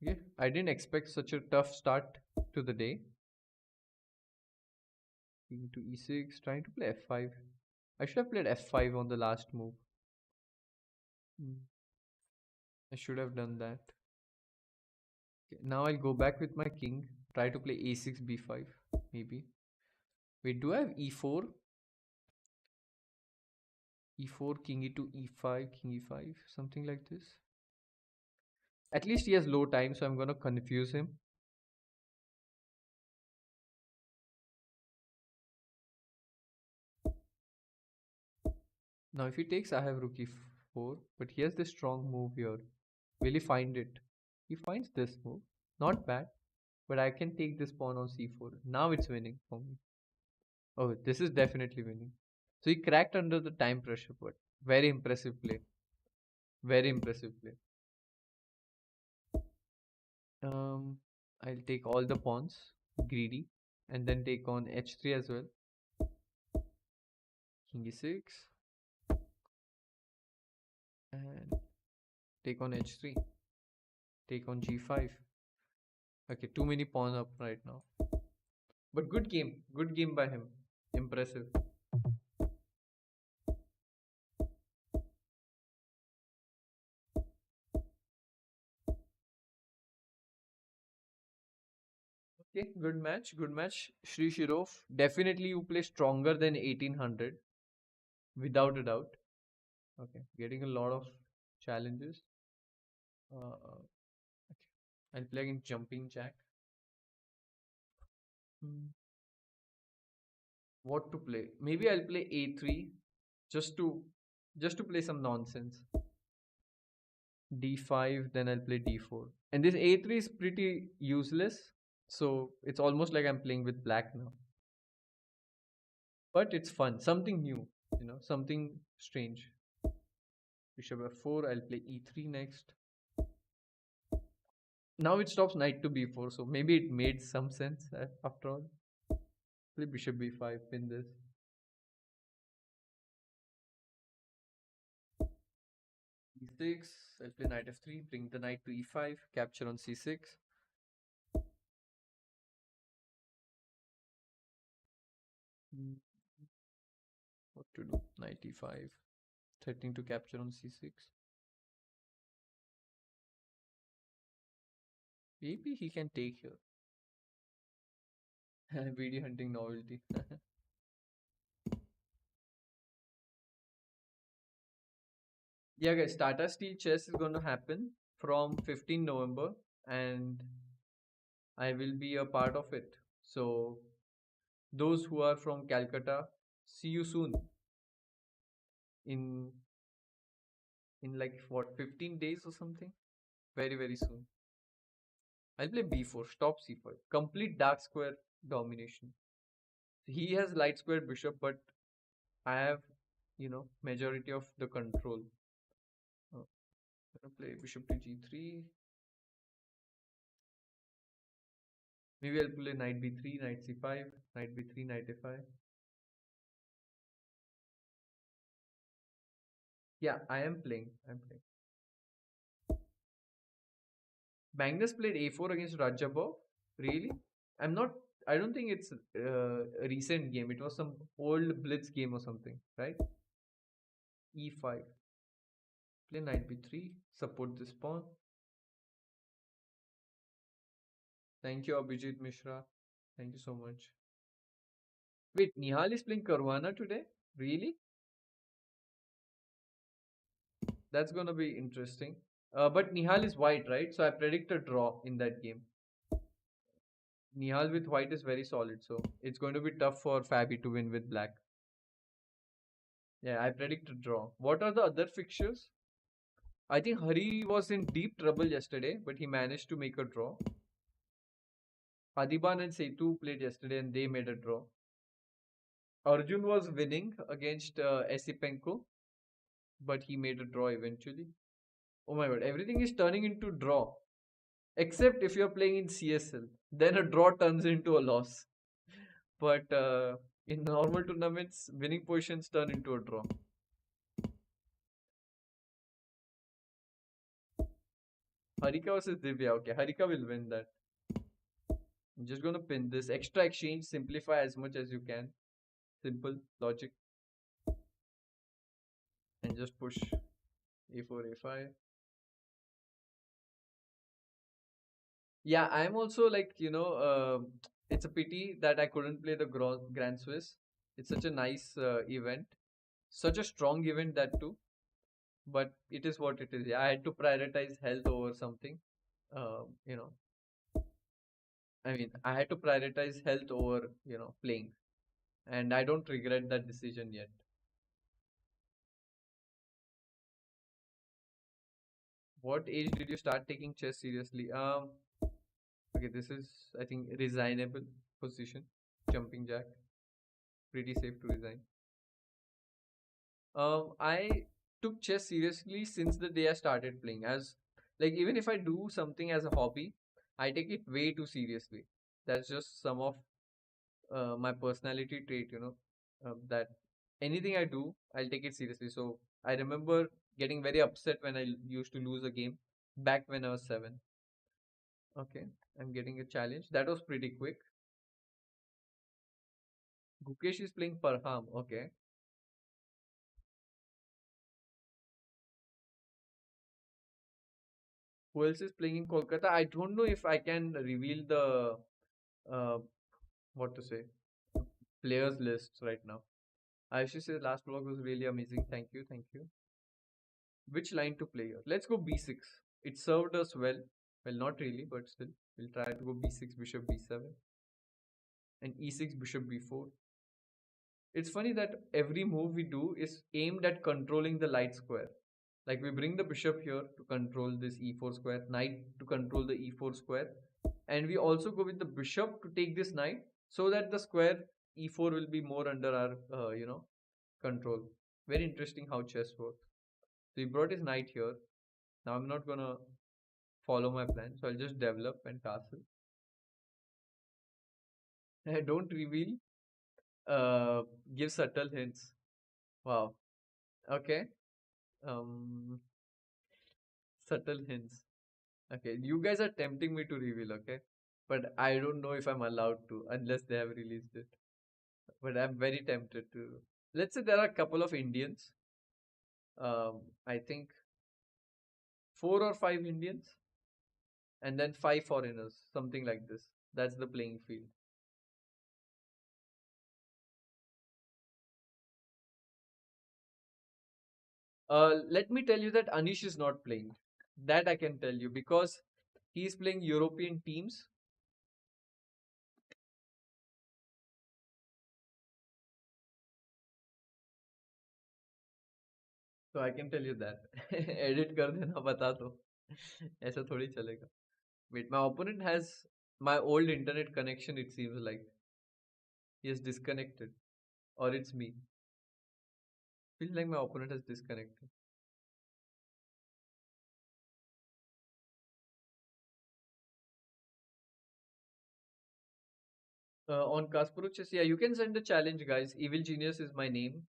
Yeah, I didn't expect such a tough start to the day. King to e6, trying to play f5. I should have played f5 on the last move. I should have done that. Okay, now I'll go back with my king. Try to play a6, b5, maybe. Wait, do I have e4? e4, king e2, e5, king e5, something like this. At least he has low time, so I'm gonna confuse him. Now if he takes, I have rook e4, but he has this strong move here. Will he find it? He finds this move. Not bad, but I can take this pawn on c4. Now it's winning for me. Oh, this is definitely winning. So he cracked under the time pressure, but very impressive play. Very impressive play. I'll take all the pawns, greedy, and then take on h3 as well. King e6 and take on h3. Take on g5. Okay, too many pawns up right now. But good game by him. Impressive. Okay, good match. Shri Shirov, definitely you play stronger than 1800, without a doubt. Okay, getting a lot of challenges. Okay. I'll play again jumping jack. What to play? Maybe I'll play a3, just to play some nonsense. d5, then I'll play d4. And this a3 is pretty useless, so it's almost like I'm playing with black now. But it's fun, something new, something strange. Bishop f4, I'll play e3 next. Now it stops knight to b4, so maybe it made some sense after all. Play bishop b5, pin this. e6, I'll play knight f3, bring the knight to e5, capture on c6. Mm, What to do? Knight e5. Threatening to capture on c6. Maybe he can take here. BD hunting novelty. Yeah, guys, Tata Steel Chess is going to happen from 15 November and I will be a part of it. So, those who are from Calcutta, see you soon in like what 15 days or something. Very, very soon. I'll play b4, stop c5. Complete dark square domination. He has light square bishop, but I have, majority of the control. Oh, gonna play bishop to g3. Maybe I'll play knight b3, knight c5, knight b3, knight a5. Yeah, I am playing. I'm playing. Magnus played a4 against Rajabov. Really? I'm not. I don't think it's a recent game. It was some old blitz game or something, right? e5. Play knight b3. Support this pawn. Thank you, Abhijit Mishra. Thank you so much. Wait, Nihal is playing Caruana today? Really? That's gonna be interesting. But Nihal is white, right? So I predict a draw in that game. Nihal with white is very solid, so it's going to be tough for Fabi to win with black. Yeah, I predict a draw. What are the other fixtures? I think Hari was in deep trouble yesterday, but he managed to make a draw. Adiban and Setu played yesterday and they made a draw. Arjun was winning against Esipenko, but he made a draw eventually. Oh my god, everything is turning into draw. Except if you're playing in CSL, then a draw turns into a loss. But in normal tournaments, winning positions turn into a draw. Harika versus Divya. Okay, Harika will win that. I'm just gonna pin this. Extra exchange, simplify as much as you can. Simple logic. And just push a4, a5. Yeah, I'm also like, it's a pity that I couldn't play the Grand Swiss. It's such a nice event. Such a strong event, that too. But it is what it is. Yeah, I had to prioritize health over something. Um, you know, I mean, I had to prioritize health over, playing. And I don't regret that decision yet. What age did you start taking chess seriously? Okay, this is, I think, resignable position. Jumping jack. Pretty safe to resign. I took chess seriously since the day I started playing. As like even if I do something as a hobby, I take it way too seriously. That's just some of my personality trait, that anything I do, I'll take it seriously. So I remember getting very upset when I used to lose a game back when I was 7. Okay, I'm getting a challenge. That was pretty quick. Gukesh is playing Parham. Okay. Who else is playing in Kolkata? I don't know if I can reveal the uh, what to say players list right now. I should say the last vlog was really amazing. Thank you, thank you. Which line to play here? Let's go b6. It served us well. Well, not really, but still, we'll try to go b6, bishop b7, and e6, bishop b4. It's funny that every move we do is aimed at controlling the light square. Like we bring the bishop here to control this e4 square, knight to control the e4 square, and we also go with the bishop to take this knight so that the square e4 will be more under our, control. Very interesting how chess works. So he brought his knight here. Now I'm not gonna follow my plan, so I'll just develop and castle. I don't reveal. Uh, give subtle hints. Wow. Okay. Um, subtle hints. Okay, you guys are tempting me to reveal, okay? But I don't know if I'm allowed to unless they have released it. but I'm very tempted to. Let's say there are a couple of Indians. I think 4 or 5 Indians, and then 5 foreigners, something like this. That's the playing field. Let me tell you that Anish is not playing. That I can tell you because he's playing European teams. So I can tell you that. Edit कर देना बता दो. ऐसा थोड़ी चलेगा. Wait, my opponent has my old internet connection, it seems like. He has disconnected. Or it's me. Feels like my opponent has disconnected. On Kasparov chess, yeah, you can send the challenge, guys. Evil Genius is my name.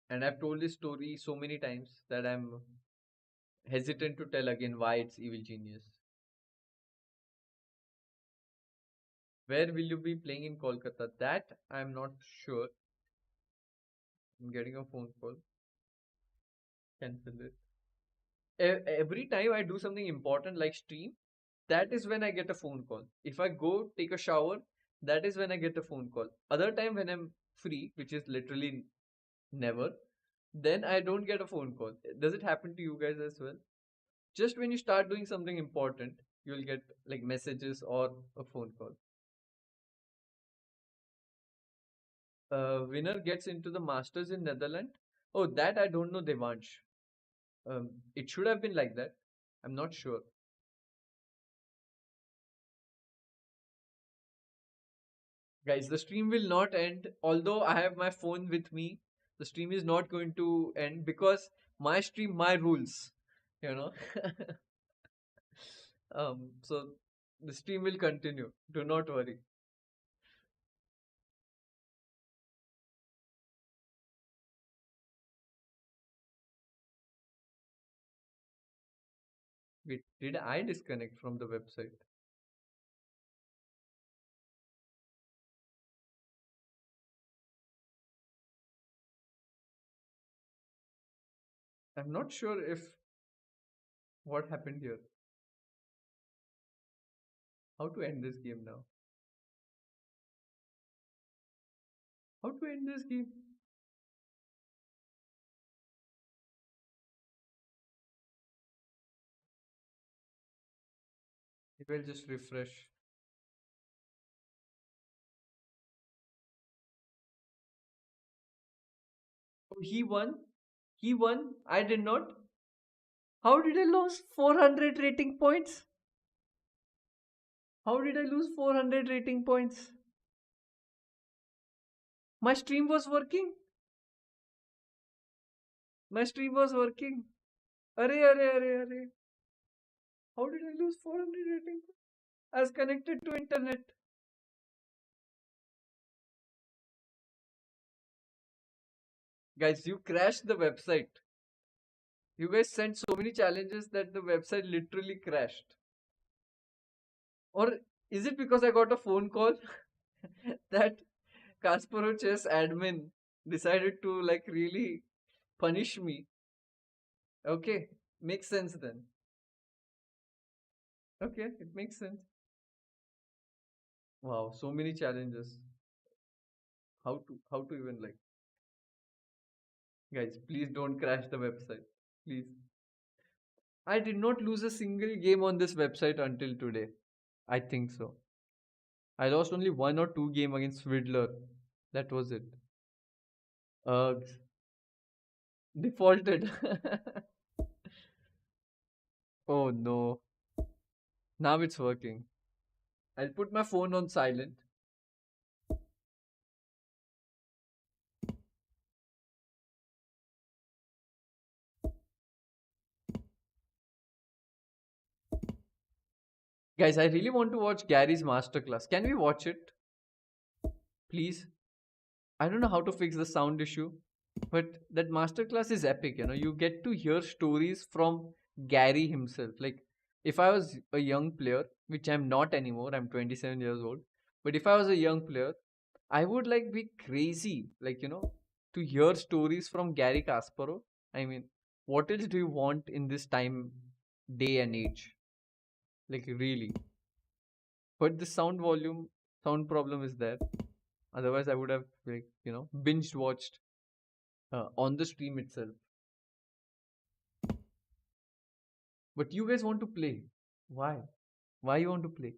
And I've told this story so many times that I'm hesitant to tell again why it's Evil Genius. Where will you be playing in Kolkata? That I'm not sure. I'm getting a phone call. Cancel it. Every time I do something important like stream, that is when I get a phone call. If I go take a shower, that is when I get a phone call. Other time when I'm free, which is literally never, then I don't get a phone call. Does it happen to you guys as well? Just when you start doing something important, you'll get like messages or a phone call. Winner gets into the Masters in Netherlands. Oh, that I don't know, Devansh. It should have been like that. I'm not sure. Guys, the stream will not end. Although I have my phone with me, the stream is not going to end because my stream, my rules. You know. So the stream will continue. Do not worry. Wait, did I disconnect from the website? I'm not sure if what happened here. How to end this game now? How to end this game? It will just refresh. Oh, he won. He won. I did not. How did I lose 400 rating points? How did I lose 400 rating points? My stream was working. My stream was working. Arey, arey, arey, arey. How did I lose 400 rating points? I was connected to internet. Guys, you crashed the website. You guys sent so many challenges that the website literally crashed. Or is it because I got a phone call that Kasparov chess admin decided to like really punish me? Okay, makes sense then. Okay, it makes sense. Wow, so many challenges. How to even like, guys, please don't crash the website. Please. I did not lose a single game on this website until today. I think so. I lost only 1 or 2 game against Fiddler. That was it. Ugh. Defaulted. Oh no. Now it's working. I'll put my phone on silent. Guys, I really want to watch Garry's Masterclass. Can we watch it? Please? I don't know how to fix the sound issue, but that Masterclass is epic. You get to hear stories from Garry himself. Like, if I was a young player, which I'm not anymore, I'm 27 years old, but if I was a young player, I would like be crazy, like, to hear stories from Gary Kasparov. I mean, what else do you want in this time, day and age? Like, really. But the sound problem is there. Otherwise, I would have, like, binge watched on the stream itself. But you guys want to play. Why? Why you want to play?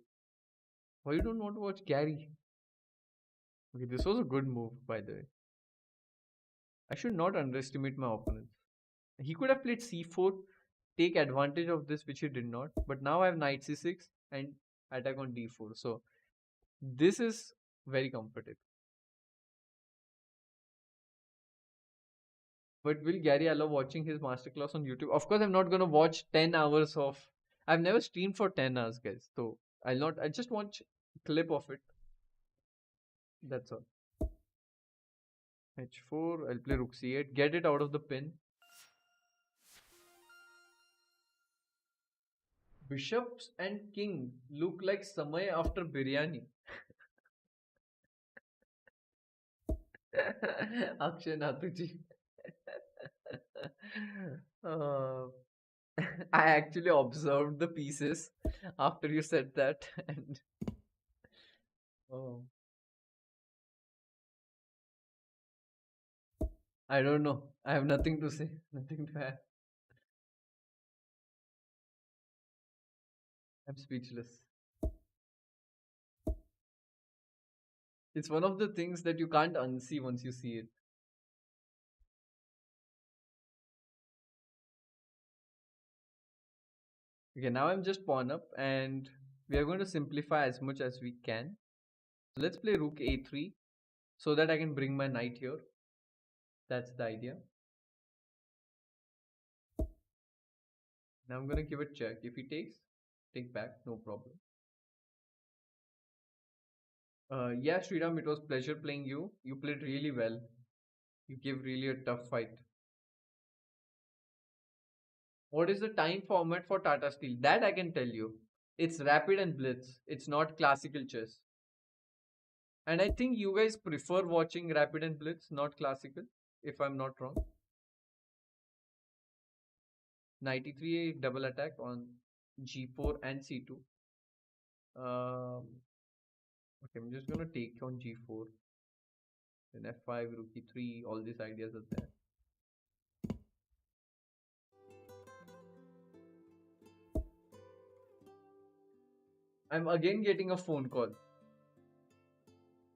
Why you don't want to watch Gary? Okay, this was a good move, by the way. I should not underestimate my opponents. He could have played c4, take advantage of this, which he did not. But now I have knight c6 and attack on d4. So this is very comfortable. But will Gary allow watching his masterclass on YouTube? Of course, I'm not gonna watch 10 hours of. I've never streamed for 10 hours, guys. So I'll not. I just watch clip of it. That's all. h4. I'll play rook c8. Get it out of the pin. Bishops and king look like Samay after biryani. Akshay Nathuji. uh, I actually observed the pieces after you said that, and oh, I don't know. I have nothing to say. Nothing to add. I'm speechless. It's one of the things that you can't unsee once you see it. Okay, now I'm just pawn up, and we are going to simplify as much as we can. So let's play rook a3 so that I can bring my knight here. That's the idea. Now I'm going to give it check. If he takes, take back, no problem. Yeah, Sriram, it was pleasure playing you. You played really well. You gave really a tough fight. What is the time format for Tata Steel? That I can tell you. It's rapid and blitz. It's not classical chess. And I think you guys prefer watching rapid and blitz, not classical, if I'm not wrong. 93 double attack on g4 and c2. Okay, I'm just gonna take on g4. Then f5, rook e3, all these ideas are there. I'm again getting a phone call.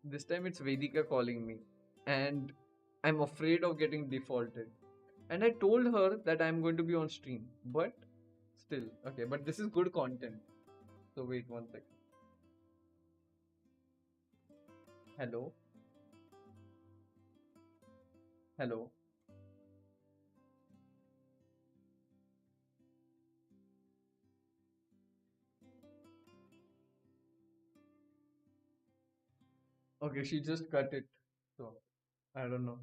This time it's Vedika calling me, and I'm afraid of getting defaulted. And I told her that I'm going to be on stream, but still, okay, but this is good content. So wait one second. Hello? Hello? Okay, she just cut it. So I don't know.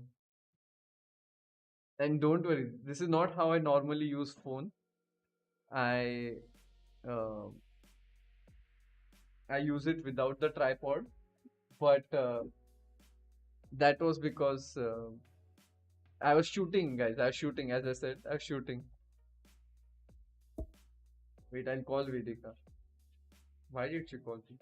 And don't worry, this is not how I normally use phone. I uh, I use it without the tripod, but that was because I was shooting, guys. I was shooting, as I said. I was shooting. Wait, I'll call Vedika. Why did she call me?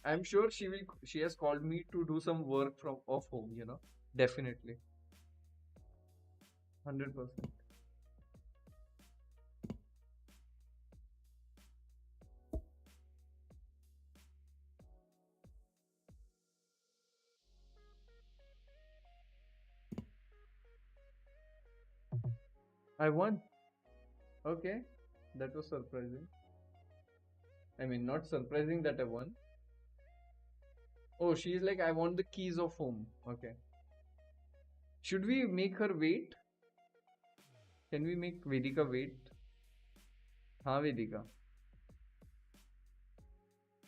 I'm sure she will. She has called me to do some work from off home. Definitely, 100%. I won. Okay, that was surprising. I mean, not surprising that I won. Oh, she's like, I want the keys of home. Okay. Should we make her wait? Can we make Vedika wait? Haan, Vedika.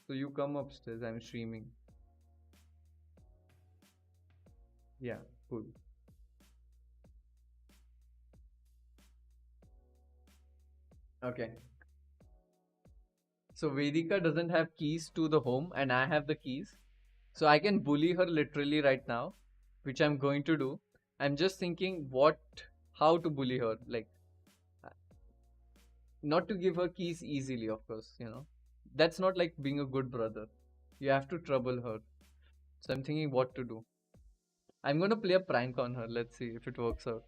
So you come upstairs. I'm streaming. Yeah, cool. Okay. So Vedika doesn't have keys to the home and I have the keys. So I can bully her literally right now, which I'm going to do. I'm just thinking how to bully her. Like, uh, not to give her keys easily, of course, That's not like being a good brother. You have to trouble her. So I'm thinking what to do. I'm gonna play a prank on her. Let's see if it works out.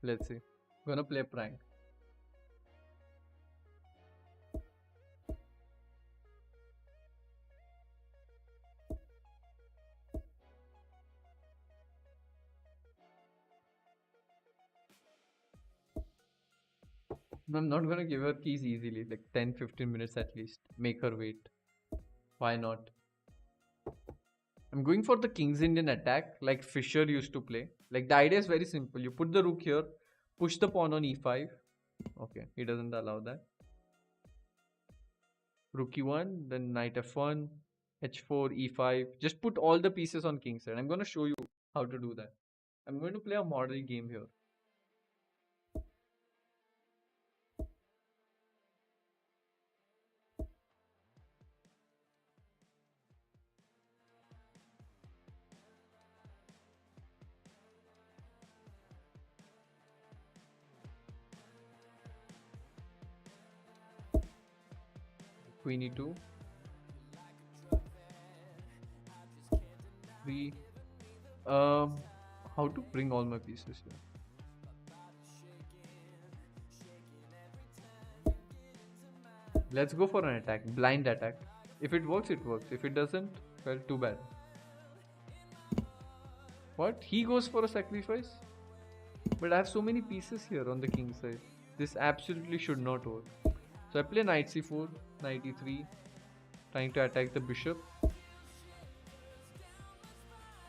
Let's see. Gonna play a prank. I'm not gonna give her keys easily, like 10-15 minutes at least. Make her wait. Why not? I'm going for the King's Indian attack, like Fischer used to play. Like the idea is very simple. You put the rook here, push the pawn on e5. Okay, he doesn't allow that. Rook e1, then knight f1, h4, e5. Just put all the pieces on king side. I'm going to show you how to do that. I'm going to play a model game here. Queen e2. 3. How to bring all my pieces here? Let's go for an attack, blind attack. If it works, it works. If it doesn't, well, too bad. What? He goes for a sacrifice? But I have so many pieces here on the king side. This absolutely should not work. So I play knight c4, knight e3, trying to attack the bishop.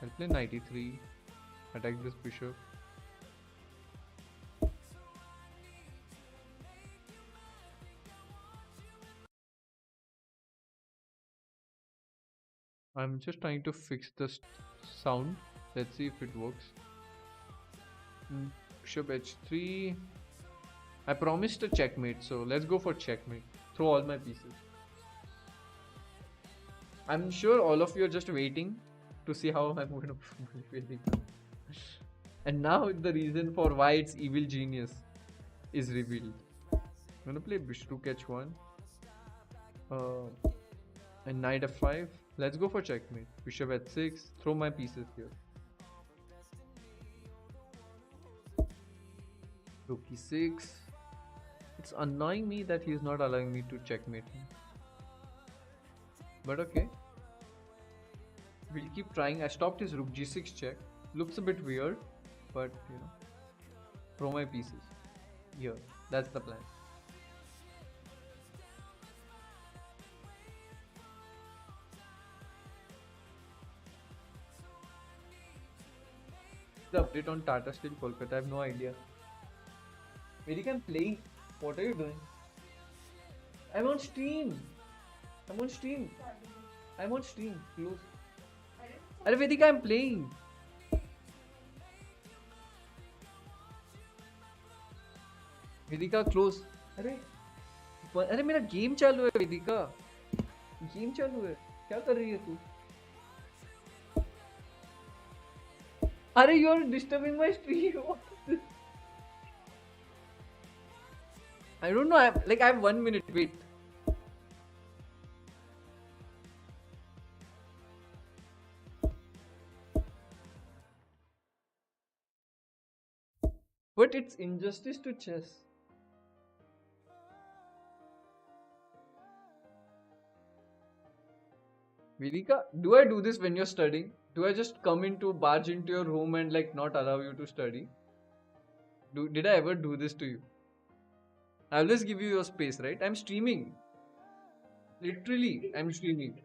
I'll play knight e3, attack this bishop. I'm just trying to fix the sound. Let's see if it works. Bishop h3. I promised a checkmate, so let's go for checkmate. Throw all my pieces. I'm sure all of you are just waiting to see how I'm going to really. And now the reason for why it's evil genius is revealed. I'm gonna play bishop h1 and knight f5. Let's go for checkmate. Bishop h6. Throw my pieces here. Rook e6. It's annoying me that he's not allowing me to checkmate him. But okay. We'll keep trying. I stopped his rook g6 check. Looks a bit weird, but throw my pieces here. That's the plan. The update on Tata Steel Kolkata, I have no idea. Vedika, I'm playing. What are you doing? I'm on stream. I'm on stream. I'm on stream. Close. Arey Vedika, I'm playing. Vedika, close. अरे मेरा game चालू है वेदिका. Game चालू है. क्या कर रही है तू? अरे you are disturbing my stream. What is this? I don't know. I have 1 minute. Wait. But it's injustice to chess. Vedika, do I do this when you're studying? Do I just barge into your room and not allow you to study? Did I ever do this to you? I always give you your space, right? I'm streaming. Literally, I'm streaming.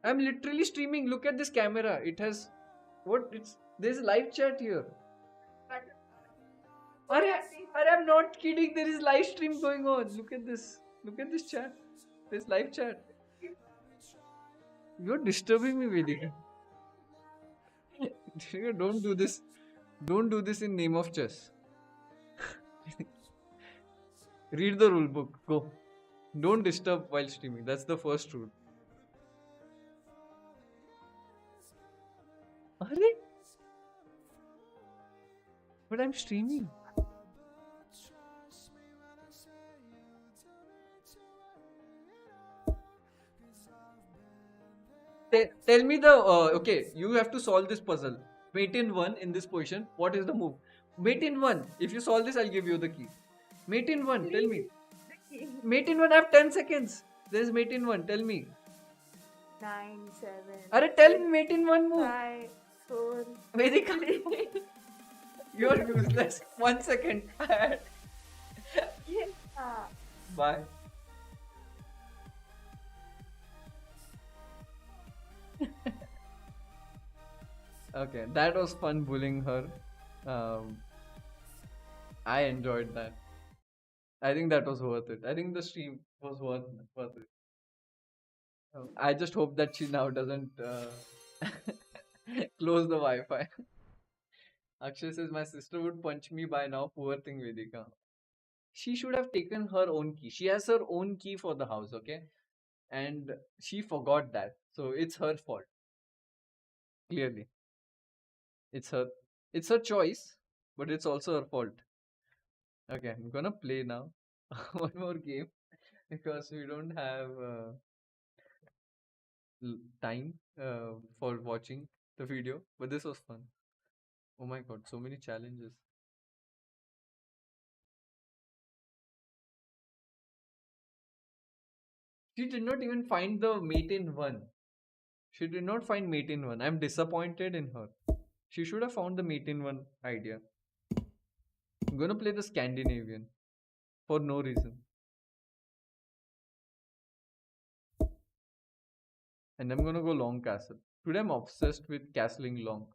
I'm literally streaming. Look at this camera. It has there's live chat here. I'm not kidding. There is live stream going on. Look at this. Look at this chat. There's live chat. You're disturbing me, Vedika. Don't do this. Don't do this in name of chess. Read the rule book. Go. Don't disturb while streaming. That's the first rule. Arre? But I'm streaming. Tell me the okay. You have to solve this puzzle. Mate in one in this position. What is the move? Mate in one. If you solve this, I'll give you the key. Mate in one. Tell me. Mate in one. I have 10 seconds. There's mate in one. Tell me. 9, 7, Arre, tell me mate in one move. 5, 4, Vedika. You're useless. 1 second. yeah. Bye. Okay, that was fun bullying her. Um, I enjoyed that. I think that was worth it. I think the stream was worth it. I just hope that she now doesn't close the Wi-Fi. Akshay says my sister would punch me by now. Poor thing, Vedika. She should have taken her own key. She has her own key for the house, okay? And she forgot that. So it's her fault. Clearly. It's her choice, but it's also her fault. Okay, I'm gonna play now. One more game because we don't have time for watching the video. But this was fun. Oh my god, so many challenges. She did not even find the mate in one. She did not find mate in one. I'm disappointed in her. She should have found the mate in one idea. I'm gonna play the Scandinavian for no reason. And I'm gonna go long castle. Today I'm obsessed with castling long.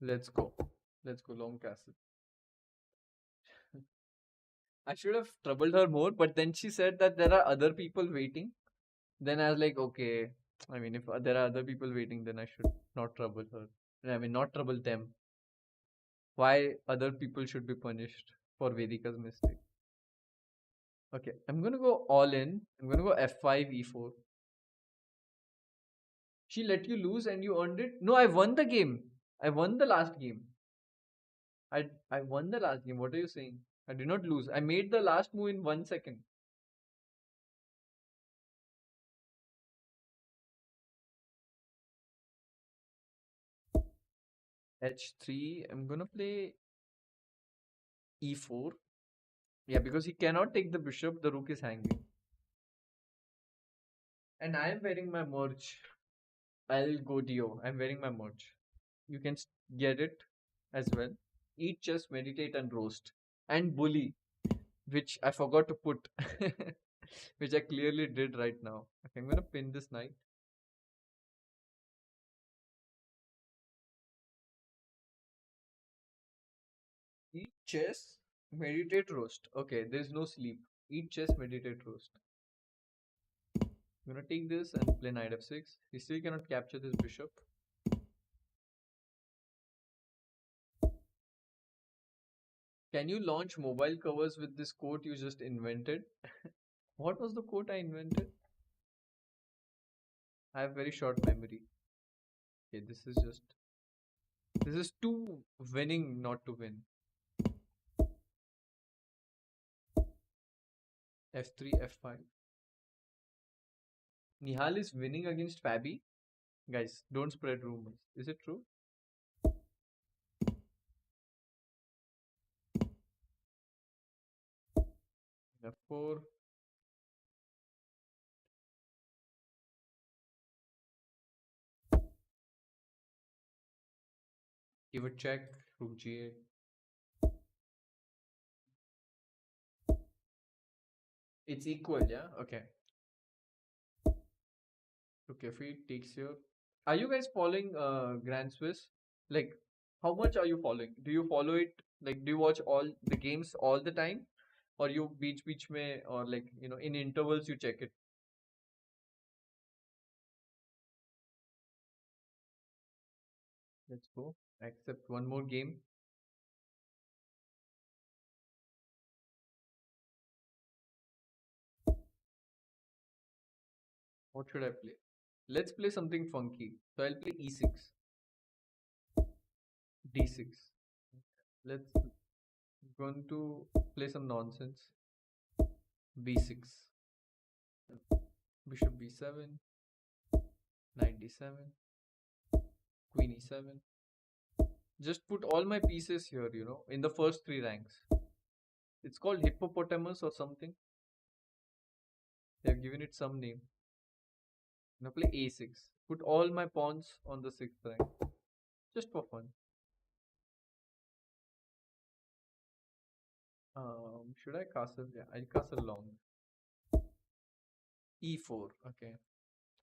Let's go. Let's go long castle. I should have troubled her more, but then she said that there are other people waiting. Then I was like, okay. I mean, if there are other people waiting, then I should not trouble her. I mean, not trouble them. Why other people should be punished for Vedika's mistake? Okay, I'm gonna go all in. I'm gonna go f5, e4. She let you lose and you earned it? No, I won the game. I won the last game. I won the last game. What are you saying? I did not lose. I made the last move in 1 second. h3. I'm gonna play e4. Yeah, because he cannot take the bishop. The rook is hanging. And I am wearing my merge. I'll go do. I'm wearing my merge. You can get it as well. Eat, chess, meditate, and roast. And bully, which I forgot to put. Which I clearly did right now. Okay, I'm gonna pin this knight. Eat, chess, meditate, roast. Okay, there's no sleep. Eat, chess, meditate, roast. I'm gonna take this and play knight f6. He still cannot capture this bishop. Can you launch mobile covers with this quote you just invented? What was the quote I invented? I have very short memory. Okay, this is too winning not to win. f3, f5. Nihal is winning against Fabi. Guys, don't spread rumors. Is it true? f4. Give a check. Rook g8. It's equal, yeah? Okay. Rook f8 takes here. Are you guys following Grand Swiss? Like, how much are you following? Do you follow it? Like, do you watch all the games all the time? Or you beach mein, or like, in intervals you check it? Let's go. Accept one more game. What should I play? Let's play something funky. So I'll play e6, d6. Let's going to play some nonsense. b6, bishop b7, knight d7, queen e7. Just put all my pieces here, in the first three ranks. It's called hippopotamus or something. They've given it some name. Now play a6. Put all my pawns on the sixth rank. Just for fun. Should I castle? Yeah, I'll castle long. e4. Okay.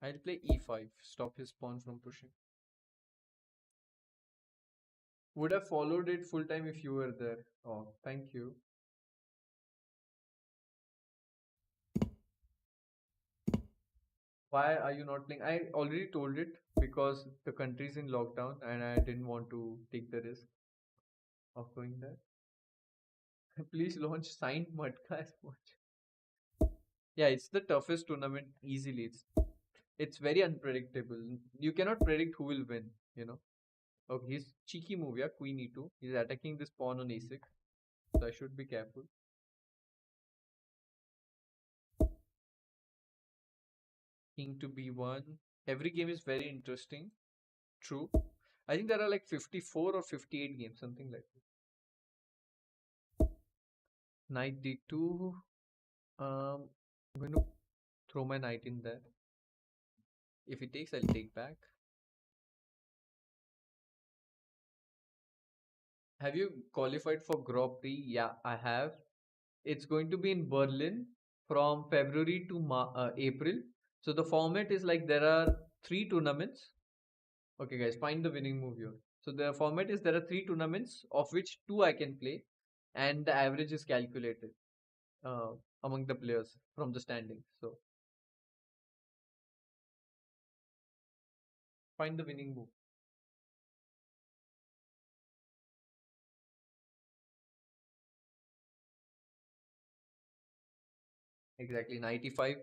I'll play e5. Stop his pawn from pushing. Would have followed it full time if you were there. Oh, thank you. Why are you not playing? I already told it because the country is in lockdown and I didn't want to take the risk of going there. Please launch signed Matka as much. Yeah, it's the toughest tournament easily. It's very unpredictable. You cannot predict who will win. Okay, his cheeky move, yeah, queen e2. He's attacking this pawn on a6. So I should be careful. King to b1. Every game is very interesting. True. I think there are like 54 or 58 games, something like that. Knight d2. I'm going to throw my knight in there. If he takes, I'll take back. Have you qualified for Grand Prix? Yeah, I have. It's going to be in Berlin from February to April. So the format is like there are 3 tournaments. Okay, guys, find the winning move here. So the format is there are 3 tournaments, of which 2 I can play, and the average is calculated uh, among the players from the standings. So find the winning move. Exactly, 95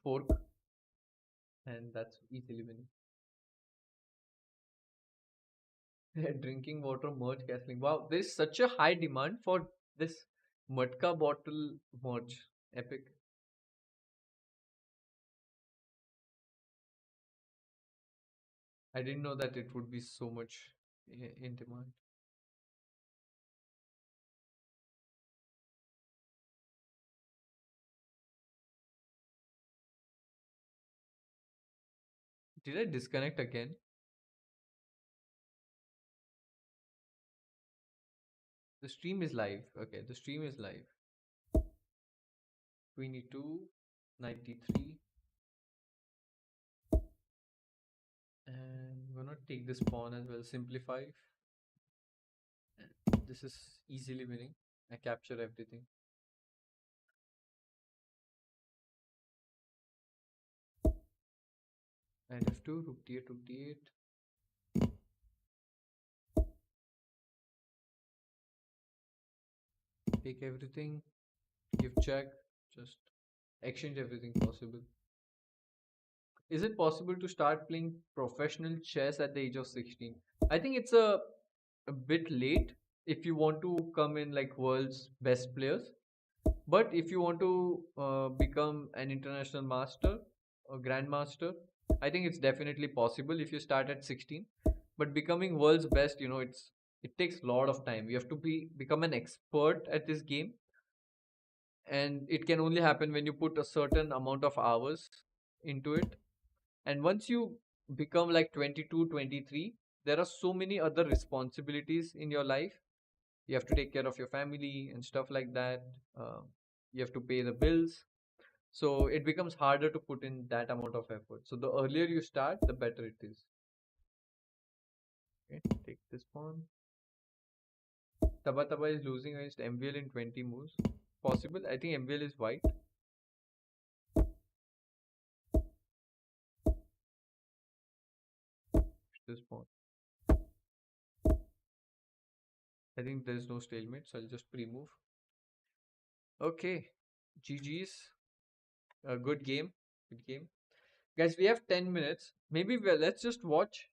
fork, and that's easily winning. Drinking water merch castling. Wow, there is such a high demand for this Matka bottle merch. Epic. I didn't know that it would be so much in demand. Did I disconnect again? The stream is live. Okay, the stream is live. Queen e2, knight d3. And we're gonna take this pawn as well. Simplify. And this is easily winning. I capture everything. Knight f2, rook d8, rook d8. Take everything. Give check. Just exchange everything possible. Is it possible to start playing professional chess at the age of 16? I think it's a bit late if you want to come in like world's best players. But if you want to become an international master or grandmaster, I think it's definitely possible if you start at 16. But becoming world's best, it takes a lot of time. You have to become an expert at this game, and it can only happen when you put a certain amount of hours into it. And once you become like 22, 23, there are so many other responsibilities in your life. You have to take care of your family and stuff like that. You have to pay the bills. So it becomes harder to put in that amount of effort. So the earlier you start, the better it is. Okay, take this pawn. Taba Taba is losing against MVL in 20 moves. Possible. I think MVL is white. This pawn. I think there's no stalemate, so I'll just pre-move. Okay, GG's. A good game. Good game. Guys, we have 10 minutes. Maybe let's just watch.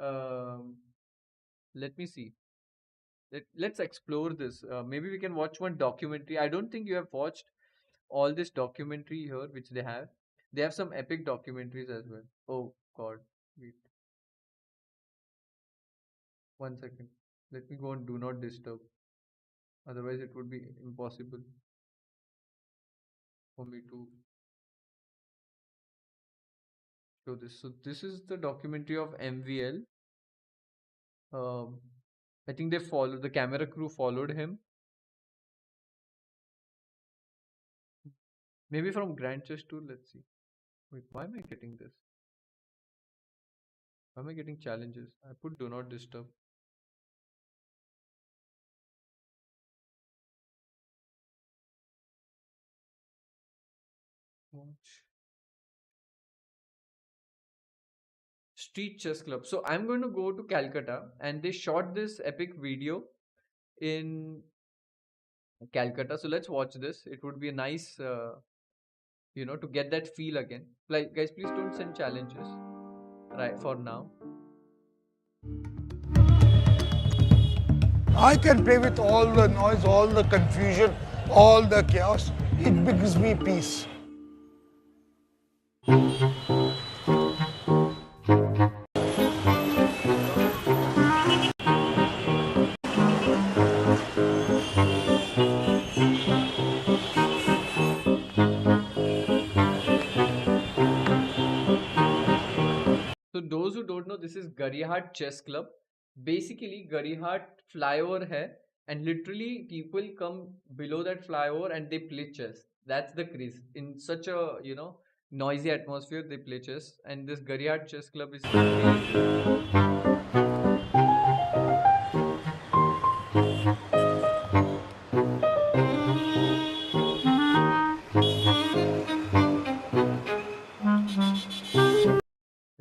Um, let me see. Let's explore this. Maybe we can watch one documentary. I don't think you have watched all this documentary here, which they have. They have some epic documentaries as well. Oh God, wait 1 second. Let me go on Do Not Disturb. Otherwise, it would be impossible for me to show this. So this is the documentary of MVL. Um, I think they followed the camera crew followed him. Maybe from Grand Chess too. Let's see. Wait, why am I getting this? Why am I getting challenges? I put Do Not Disturb. Watch. Street Chess Club. So I'm going to go to Calcutta, and they shot this epic video in Calcutta. So let's watch this. It would be a nice, to get that feel again. Like, guys, please don't send challenges right for now. I can play with all the noise, all the confusion, all the chaos. It brings me peace. So those who don't know, this is Garry Hart Chess Club. Basically, Garry Hart flyover hai, and literally people come below that flyover and they play chess. That's the craze. In such a noisy atmosphere, they play chess, and this Garry Hart Chess Club is really cool.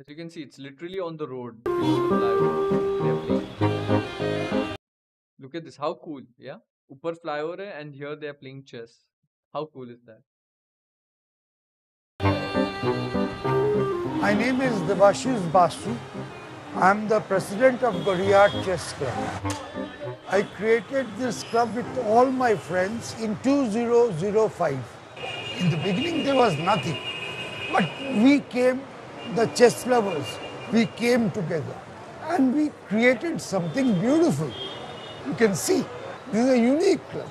As you can see, it's literally on the road. Below the flyover. They're playing. Look at this. How cool. Yeah. Upper flyover hai, and here they are playing chess. How cool is that? My name is Devashish Basu. I am the president of Garry Hart Chess Club. I created this club with all my friends in 2005. In the beginning, there was nothing. But we came, the chess lovers, we came together and we created something beautiful. You can see, this is a unique club.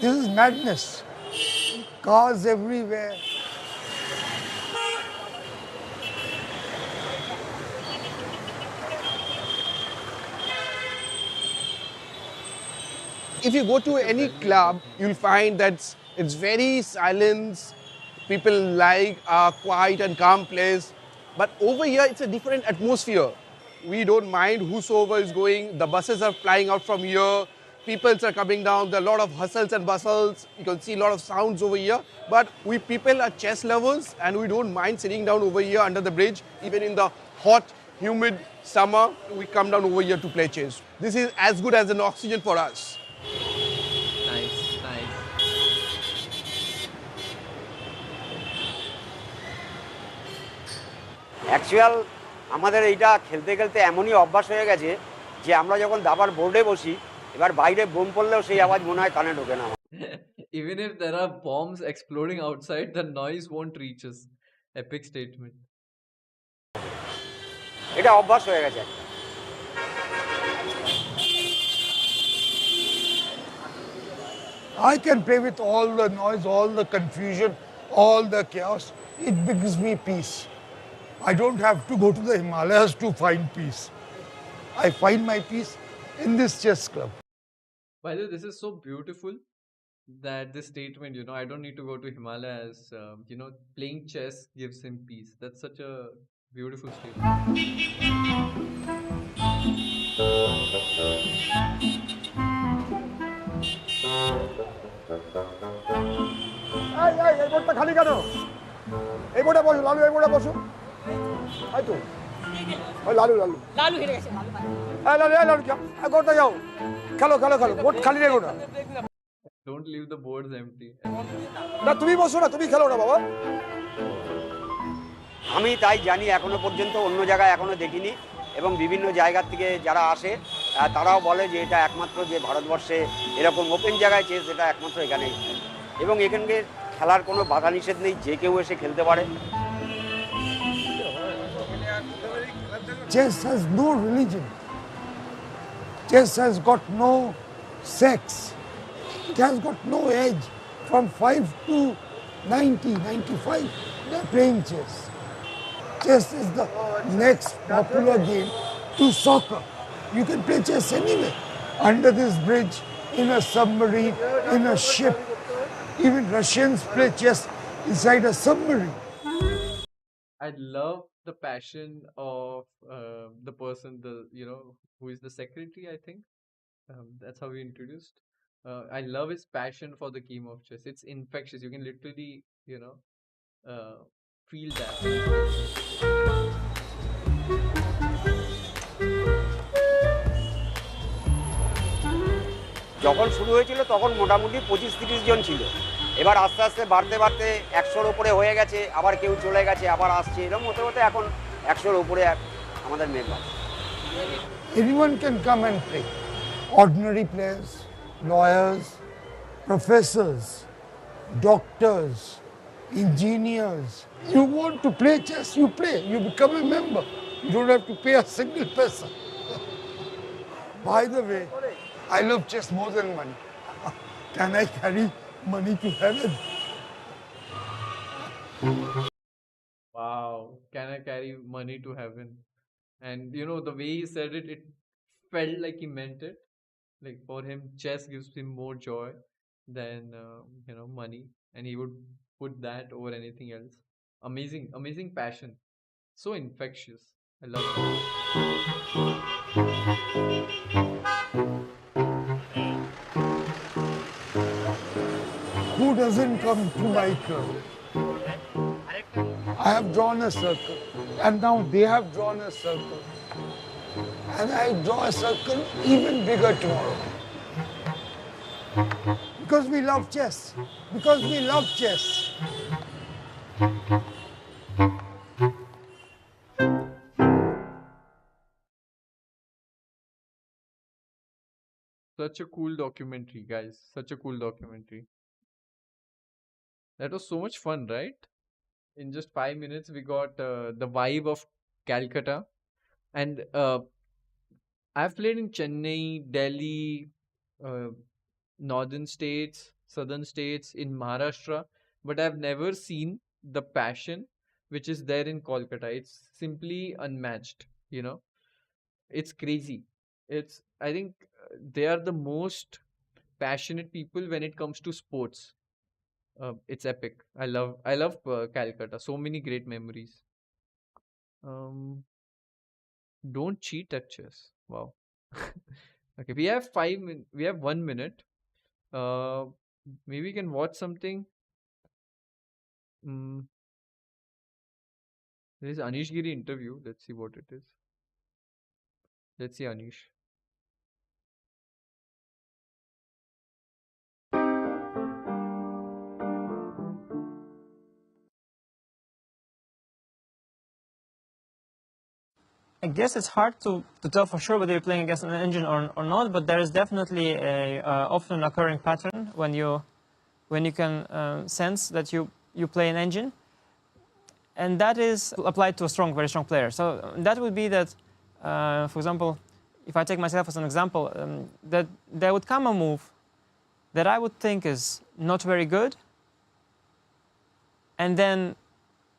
This is madness. Cars everywhere. If you go to any club, you'll find that it's very silent. People like a quiet and calm place. But over here, it's a different atmosphere. We don't mind whosoever is going. The buses are flying out from here. People are coming down. There are a lot of hustles and bustles. You can see a lot of sounds over here. But we people are chess lovers, and we don't mind sitting down over here under the bridge. Even in the hot, humid summer, we come down over here to play chess. This is as good as an oxygen for us. Nice, nice. Actual আমাদের এইটা খেলতে খেলতে এমনই অভ্যাস হয়ে গেছে যে আমরা যখন দাবার বোর্ডে বসি এবার বাইরে বোম পড়লেও সেই আওয়াজ মনে হয় কানে ঢোকে না। Even if there are bombs exploding outside, the noise won't reach us. Epic statement. এটা অভ্যাস হয়ে গেছে। I can play with all the noise, all the confusion, all the chaos. It brings me peace. I don't have to go to the Himalayas to find peace. I find my peace in this chess club. By the way, this is so beautiful that this statement, I don't need to go to Himalayas, playing chess gives him peace. That's such a beautiful statement. এই বোর্ডটা খালি কেন? এই বোর্ডে বসো, লালু এই বোর্ডে বসো। এই তো। ওই লালু হেরে গেছে। লালু লালু কোথায় যাও? খেলো খেলো খেলো, বোর্ড খালি রেখো না। Don't leave the boards empty. না তুমি বসো না, তুমি খেলো না বাবা। আমি তাই জানি, এখনো পর্যন্ত অন্য জায়গায় এখনো দেখিনি, এবং বিভিন্ন জায়গার থেকে যারা আসে তারাও বলে যে এটা একমাত্র যে ভারতবর্ষে এরকম ওপেন জায়গায় চেস, এটা একমাত্র এখানেই, এবং এখানকে খেলার কোনো বাধা নিষেধ নেই, যে কেউ এসে খেলতে পারে। Chess has no religion. Chess has got no sex. It has got no age. From 5 to 90, 95, they're playing chess. Chess is the next popular game to soccer. You can play chess anywhere. Under this bridge, in a submarine, in a ship. Even Russians play chess inside a submarine. I love the passion of the person, who is the secretary, I think. That's how we introduced. I love his passion for the game of chess. It's infectious. You can literally, feel that. যখন শুরু হয়েছিল তখন মোটামুটি 25-30 জন ছিল, এবার আস্তে আস্তে বাড়তে বাড়তে 100-র উপরে হয়ে গেছে, আবার কেউ চলে গেছে, আবার আসছে, এরকম হতে হতে এখন 100-র উপরে আমাদের member. Anyone can come and play. Ordinary players, lawyers, professors, doctors, engineers. You want to play chess, you play. You become a member. You don't have to pay a single paisa. By the way, I love chess more than money. Can I carry money to heaven? Wow, can I carry money to heaven? And the way he said it, it felt like he meant it. Like for him, chess gives him more joy than money, and he would put that over anything else. Amazing, amazing passion. So infectious. I love that. Who doesn't come to my club? I have drawn a circle, and now they have drawn a circle. And I draw a circle even bigger tomorrow. Because we love chess. Because we love chess. Such a cool documentary, guys. Such a cool documentary. That was so much fun, right? In just 5 minutes, we got the vibe of Calcutta. And I've played in Chennai, Delhi, northern states, southern states, in Maharashtra, but I've never seen the passion which is there in Kolkata. It's simply unmatched, It's crazy. I think they are the most passionate people when it comes to sports. It's epic. I love Calcutta. So many great memories. Don't cheat at chess. Wow. Okay, we have 5 minutes. We have 1 minute. Maybe we can watch something. There is Anish Giri interview. Let's see what it is. Let's see Anish. I guess it's hard to tell for sure whether you're playing against an engine or not, but there is definitely a often occurring pattern when you can sense that you play an engine, and that is applied to a very strong player. So that would be that, for example, if I take myself as an example, that there would come a move that I would think is not very good, and then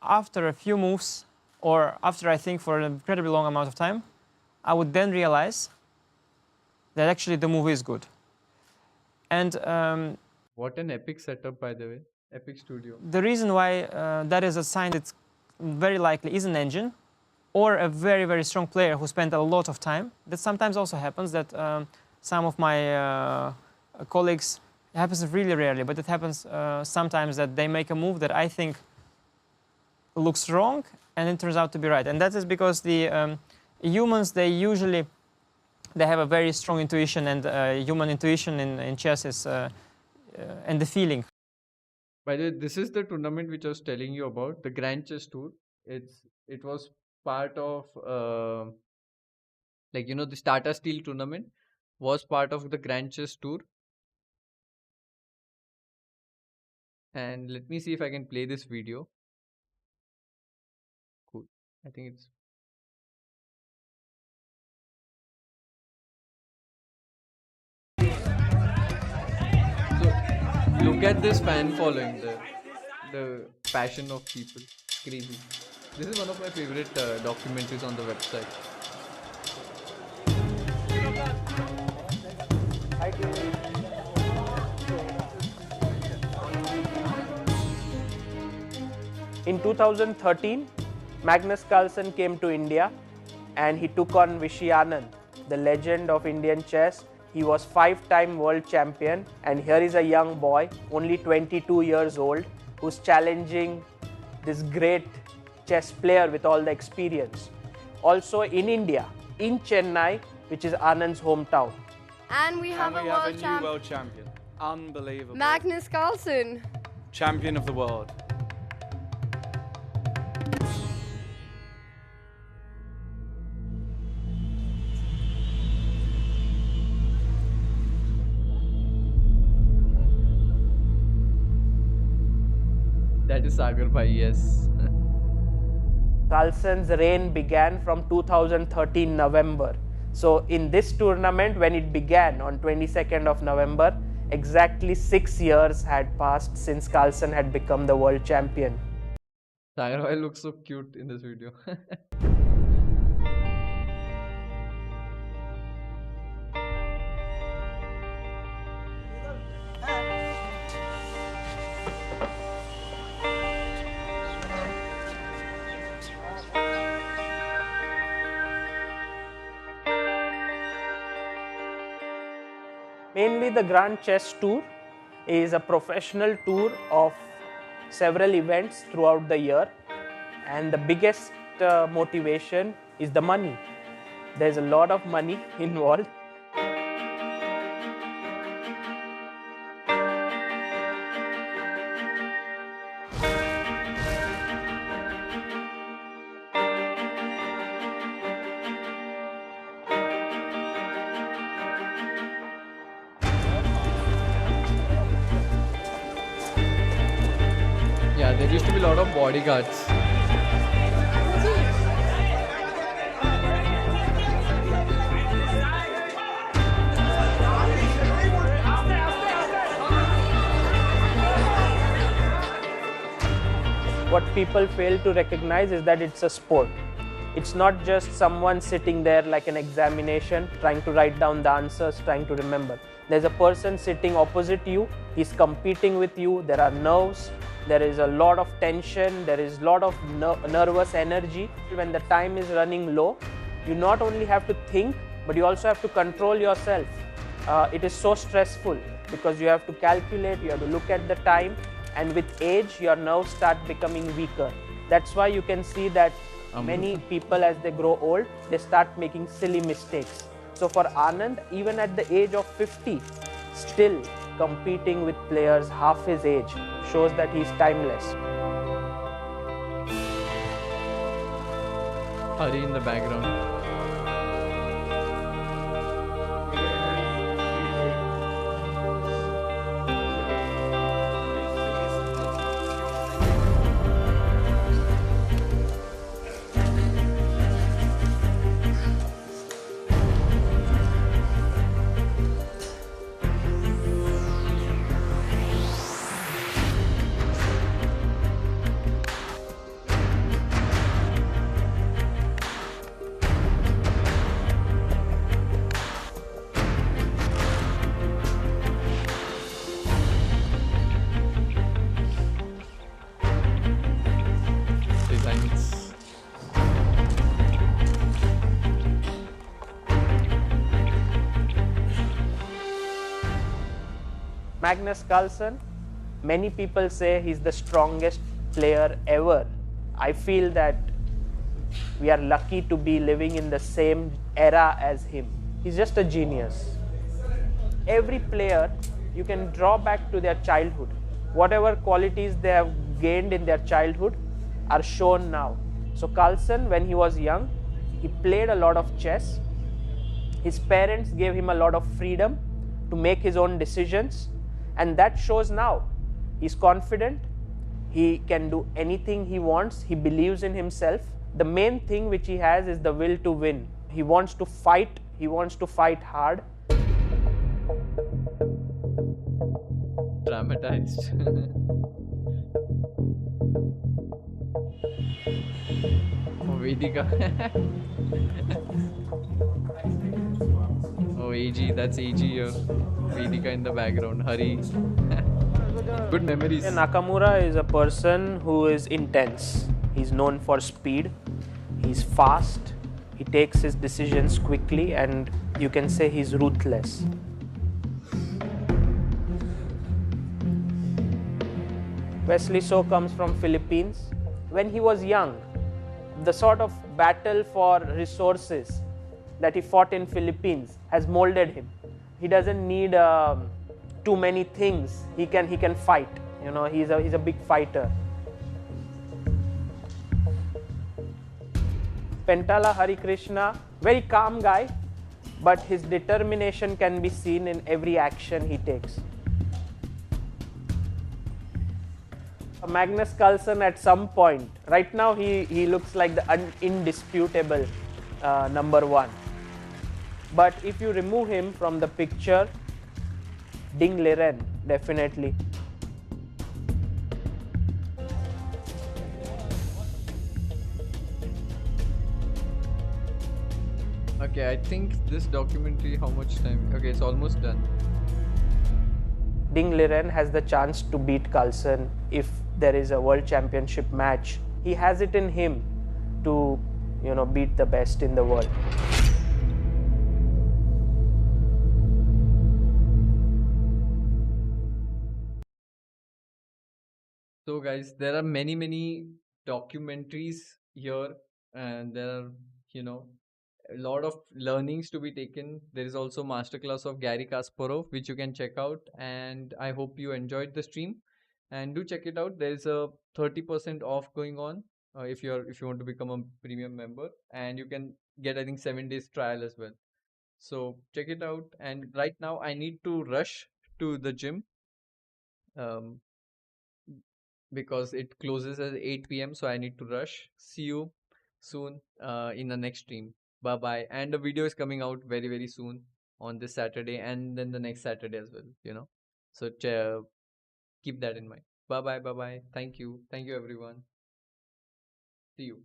after a few moves, or after I think for an incredibly long amount of time, I would then realize that actually the move is good. And what an epic setup, by the way. Epic studio. The reason why that is a sign that very likely is an engine, or a very, very strong player who spent a lot of time. That sometimes also happens that some of my colleagues, it happens really rarely, but it happens sometimes that they make a move that I think looks wrong, and it turns out to be right. And that is because the humans, they usually they have a very strong intuition, and human intuition in chess is and the feeling. By the way, this is the tournament which I was telling you about, the Grand Chess Tour. It was part of like the Tata Steel tournament was part of the Grand Chess Tour. And let me see if I can play this video. Cool. I think it's so look at this fan following, the passion of people. Crazy. This is one of my favorite documentaries on the website. In 2013, Magnus Carlsen came to India and he took on Vishy Anand, the legend of Indian chess. He was 5-time world champion, and here is a young boy, only 22 years old, who's challenging this great chess player with all the experience. Also in India, in Chennai, which is Anand's hometown. And we have a new world champion. Unbelievable. Magnus Carlsen. Champion of the world. That is Sagar Bhai, yes. Carlsen's reign began from 2013 November. So in this tournament, when it began on 22nd of November, exactly 6 years had passed since Carlsen had become the world champion. Sagar Bhai looks so cute in this video. Mainly the Grand Chess Tour is a professional tour of several events throughout the year, and the biggest motivation is the money. There's a lot of money involved. Yeah, there used to be a lot of bodyguards. What people fail to recognize is that it's a sport. It's not just someone sitting there like an examination, trying to write down the answers, trying to remember. There's a person sitting opposite you, he's competing with you, there are nerves, there is a lot of tension, there is a lot of nervous energy. When the time is running low, you not only have to think, but you also have to control yourself. It is so stressful because you have to calculate, you have to look at the time, and with age, your nerves start becoming weaker. That's why you can see that many people, as they grow old, they start making silly mistakes. So for Anand, even at the age of 50, still competing with players half his age shows that he's timeless. Hari in the background. Magnus Carlsen, many people say he's the strongest player ever. I feel that we are lucky to be living in the same era as him. He's just a genius. Every player, you can draw back to their childhood. Whatever qualities they have gained in their childhood are shown now. So Carlsen, when he was young, he played a lot of chess. His parents gave him a lot of freedom to make his own decisions, and that shows now. He's confident, he can do anything he wants, he believes in himself. The main thing which he has is the will to win. He wants to fight hard. Traumatized. Oh, Vedika. Oh, AG, that's AG here. Vedika in the background. Hari. Good memories. Nakamura is a person who is intense. He's known for speed. He's fast. He takes his decisions quickly, and you can say he's ruthless. Wesley So comes from Philippines. When he was young, the sort of battle for resources that he fought in Philippines has molded him. He doesn't need too many things. He can fight. You know, he's a big fighter. Pentala Hari Krishna, very calm guy, but his determination can be seen in every action he takes. Magnus Carlsen at some point, right now he looks like the indisputable number one. But if you remove him from the picture, Ding Liren, definitely. Okay, I think this documentary, how much time? Okay, it's almost done. Ding Liren has the chance to beat Carlsen if there is a world championship match. He has it in him to, beat the best in the world. So guys, there are many documentaries here, and there are, a lot of learnings to be taken. There is also Masterclass of Garry Kasparov, which you can check out, and I hope you enjoyed the stream. And do check it out. There is a 30% off going on if you want to become a premium member, and you can get, I think, 7 days trial as well. So check it out. And right now I need to rush to the gym. Because it closes at 8 p.m. So I need to rush. See you soon in the next stream. Bye bye. And the video is coming out very soon on this Saturday and then the next Saturday as well, So keep that in mind. Bye bye. Thank you everyone. See you.